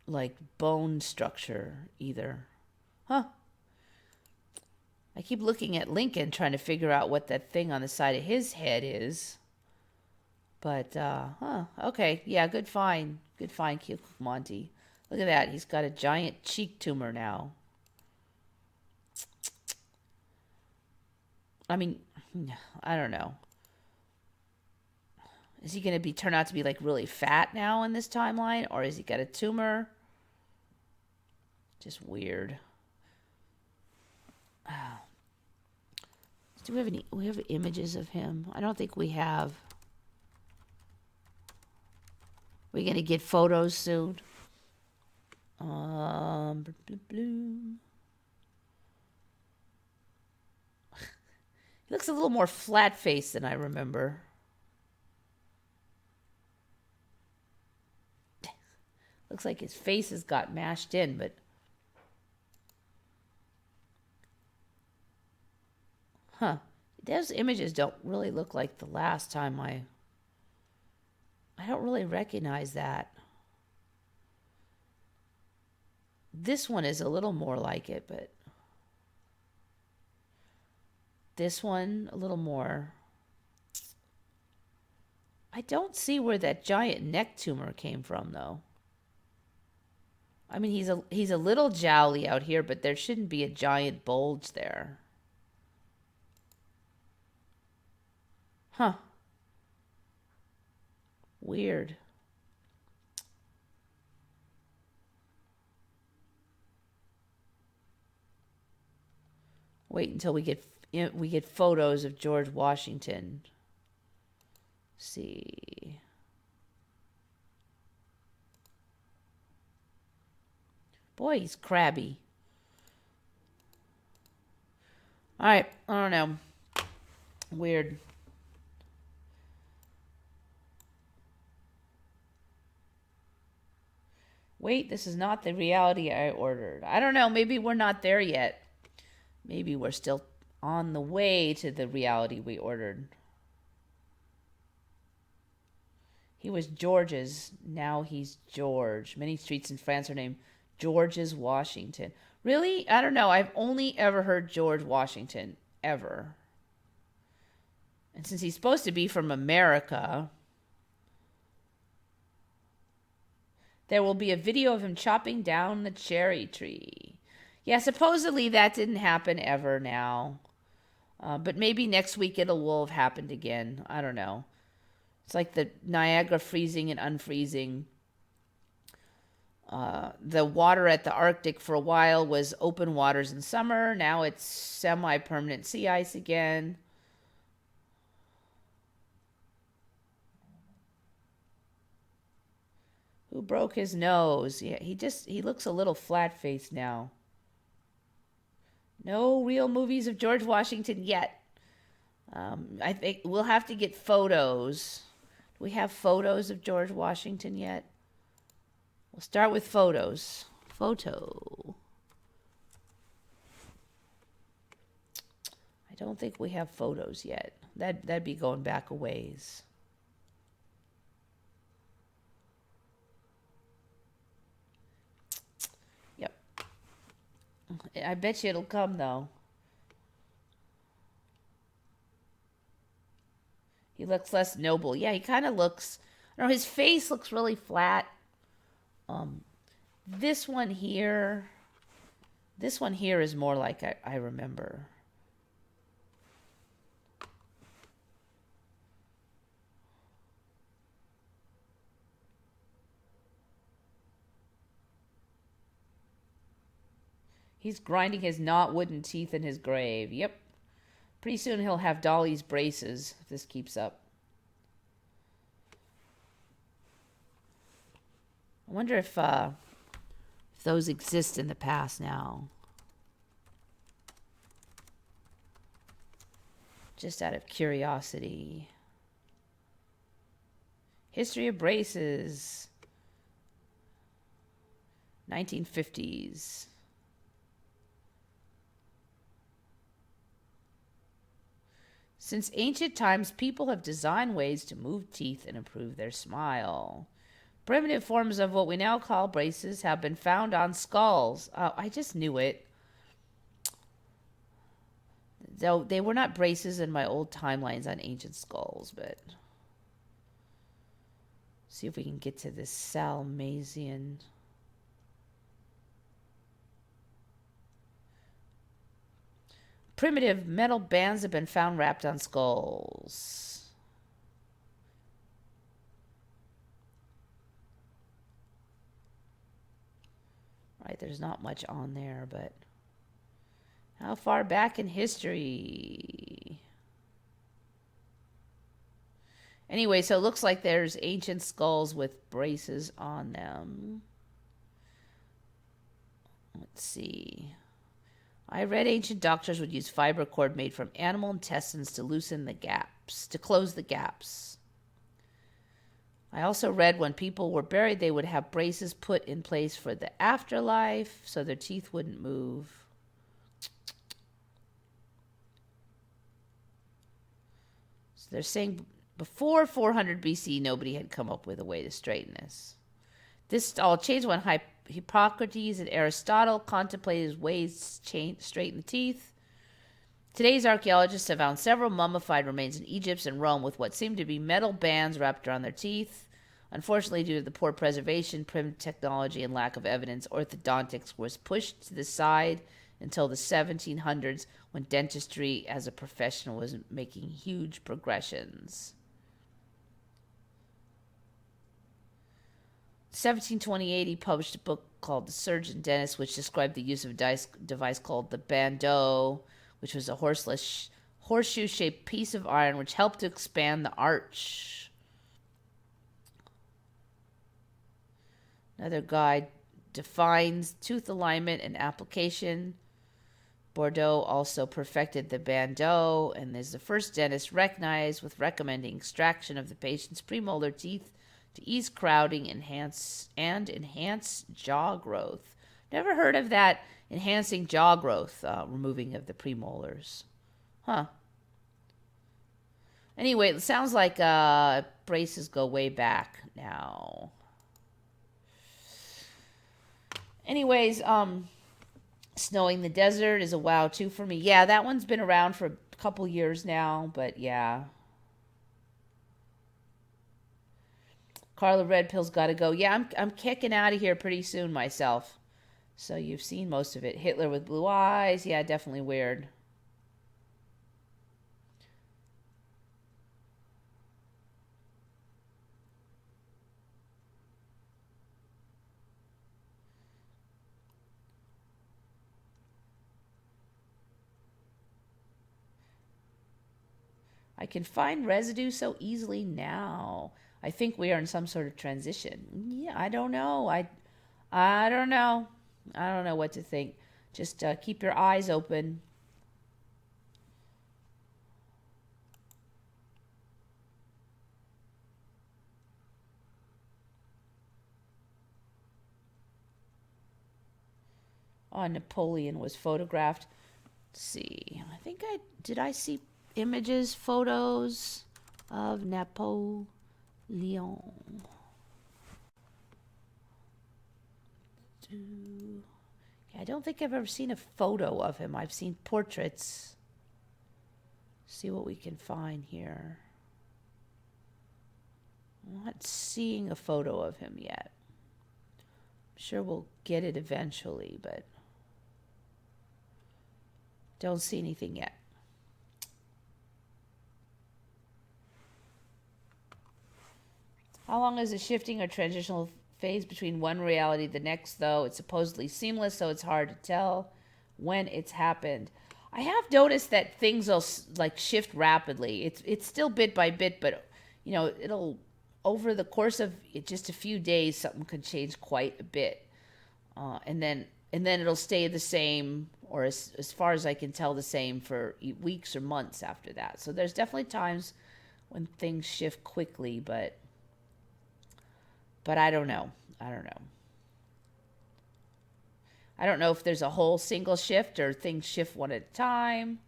like bone structure either. Huh. I keep looking at Lincoln trying to figure out what that thing on the side of his head is. But, okay. Yeah, good find. Good find, Monty. Look at that. He's got a giant cheek tumor now. I mean, I don't know. Is he going to turn out to be like really fat now in this timeline? Or is he got a tumor? Just weird. Do we have images of him? I don't think we have. We're going to get photos soon. He looks a little more flat-faced than I remember. Looks like his face has got mashed in, but... Huh. Those images don't really look like the last time I don't really recognize that. This one is a little more like it, but... This one, a little more. I don't see where that giant neck tumor came from, though. I mean, he's a little jowly out here, but there shouldn't be a giant bulge there. Huh. Weird. Wait until we get photos of George Washington. Let's see. Boy, he's crabby. All right, I don't know. Weird. Wait, this is not the reality I ordered. I don't know. Maybe we're not there yet. Maybe we're still on the way to the reality we ordered. He was George's. Now he's George. Many streets in France are named George's Washington. Really? I don't know. I've only ever heard George Washington. Ever. And since he's supposed to be from America, there will be a video of him chopping down the cherry tree. Yeah, supposedly that didn't happen ever now. But maybe next week will have happened again. I don't know. It's like the Niagara freezing and unfreezing. The water at the Arctic for a while was open waters in summer. Now it's semi-permanent sea ice again. Who broke his nose? Yeah, he looks a little flat-faced now. No real movies of George Washington yet. I think we'll have to get photos. Do we have photos of George Washington yet? We'll start with photos. Photo. I don't think we have photos yet. That'd be going back a ways. Yep. I bet you it'll come, though. He looks less noble. Yeah, he kind of looks... his face looks really flat. This one here is more like I remember. He's grinding his not wooden teeth in his grave. Yep. Pretty soon he'll have Dolly's braces if this keeps up. I wonder if those exist in the past now. Just out of curiosity. History of braces. 1950s. Since ancient times, people have designed ways to move teeth and improve their smile. Primitive forms of what we now call braces have been found on skulls. Oh, I just knew it. Though they were not braces in my old timelines on ancient skulls, but see if we can get to this Salmasian. Primitive metal bands have been found wrapped on skulls. Right, there's not much on there, but how far back in history? Anyway, so it looks like there's ancient skulls with braces on them. Let's see. I read ancient doctors would use fiber cord made from animal intestines to loosen the gaps, to close the gaps. I also read when people were buried, they would have braces put in place for the afterlife so their teeth wouldn't move. So they're saying before 400 BC, nobody had come up with a way to straighten this. This all changed when Hippocrates and Aristotle contemplated ways to straighten the teeth. Today's archaeologists have found several mummified remains in Egypt and Rome with what seem to be metal bands wrapped around their teeth. Unfortunately, due to the poor preservation, primitive technology, and lack of evidence, orthodontics was pushed to the side until the 1700s, when dentistry as a profession was making huge progressions. 1728, he published a book called The Surgeon Dentist, which described the use of a device called the bandeau, which was a horseshoe-shaped piece of iron which helped to expand the arch. Another guide defines tooth alignment and application. Bordeaux also perfected the bandeau and is the first dentist recognized with recommending extraction of the patient's premolar teeth to ease crowding and enhance jaw growth. Never heard of that, enhancing jaw growth, removing of the premolars. Huh. Anyway, it sounds like braces go way back now. Anyways, Snowing the Desert is a wow too for me. Yeah, that one's been around for a couple years now, but yeah. Carla Red Pill's got to go. Yeah, I'm kicking out of here pretty soon myself. So you've seen most of it. Hitler with blue eyes. Yeah, definitely weird. I can find residue so easily now. I think we are in some sort of transition. Yeah, I don't know. I don't know. I don't know what to think. Just keep your eyes open. Oh, Napoleon was photographed. Let's see. I see images, photos of Napoleon. I don't think I've ever seen a photo of him. I've seen portraits. See what we can find here. I'm not seeing a photo of him yet. I'm sure we'll get it eventually, but don't see anything yet. How long is a shifting or transitional phase between one reality and the next, though? It's supposedly seamless, so it's hard to tell when it's happened. I have noticed that things will like shift rapidly. It's still bit by bit, but it'll over the course of just a few days, something could change quite a bit, and then it'll stay the same, or as far as I can tell, the same for weeks or months after that. So there's definitely times when things shift quickly, but I don't know. I don't know if there's a whole single shift or things shift one at a time.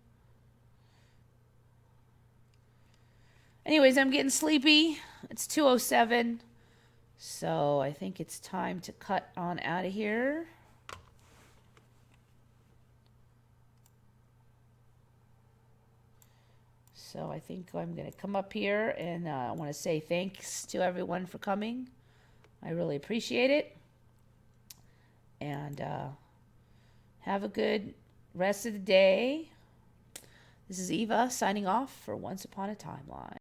Anyways, I'm getting sleepy. It's 2:07. So I think it's time to cut on out of here. So I think I'm going to come up here, and I want to say thanks to everyone for coming. I really appreciate it. And have a good rest of the day. This is Eva signing off for Once Upon a Timeline.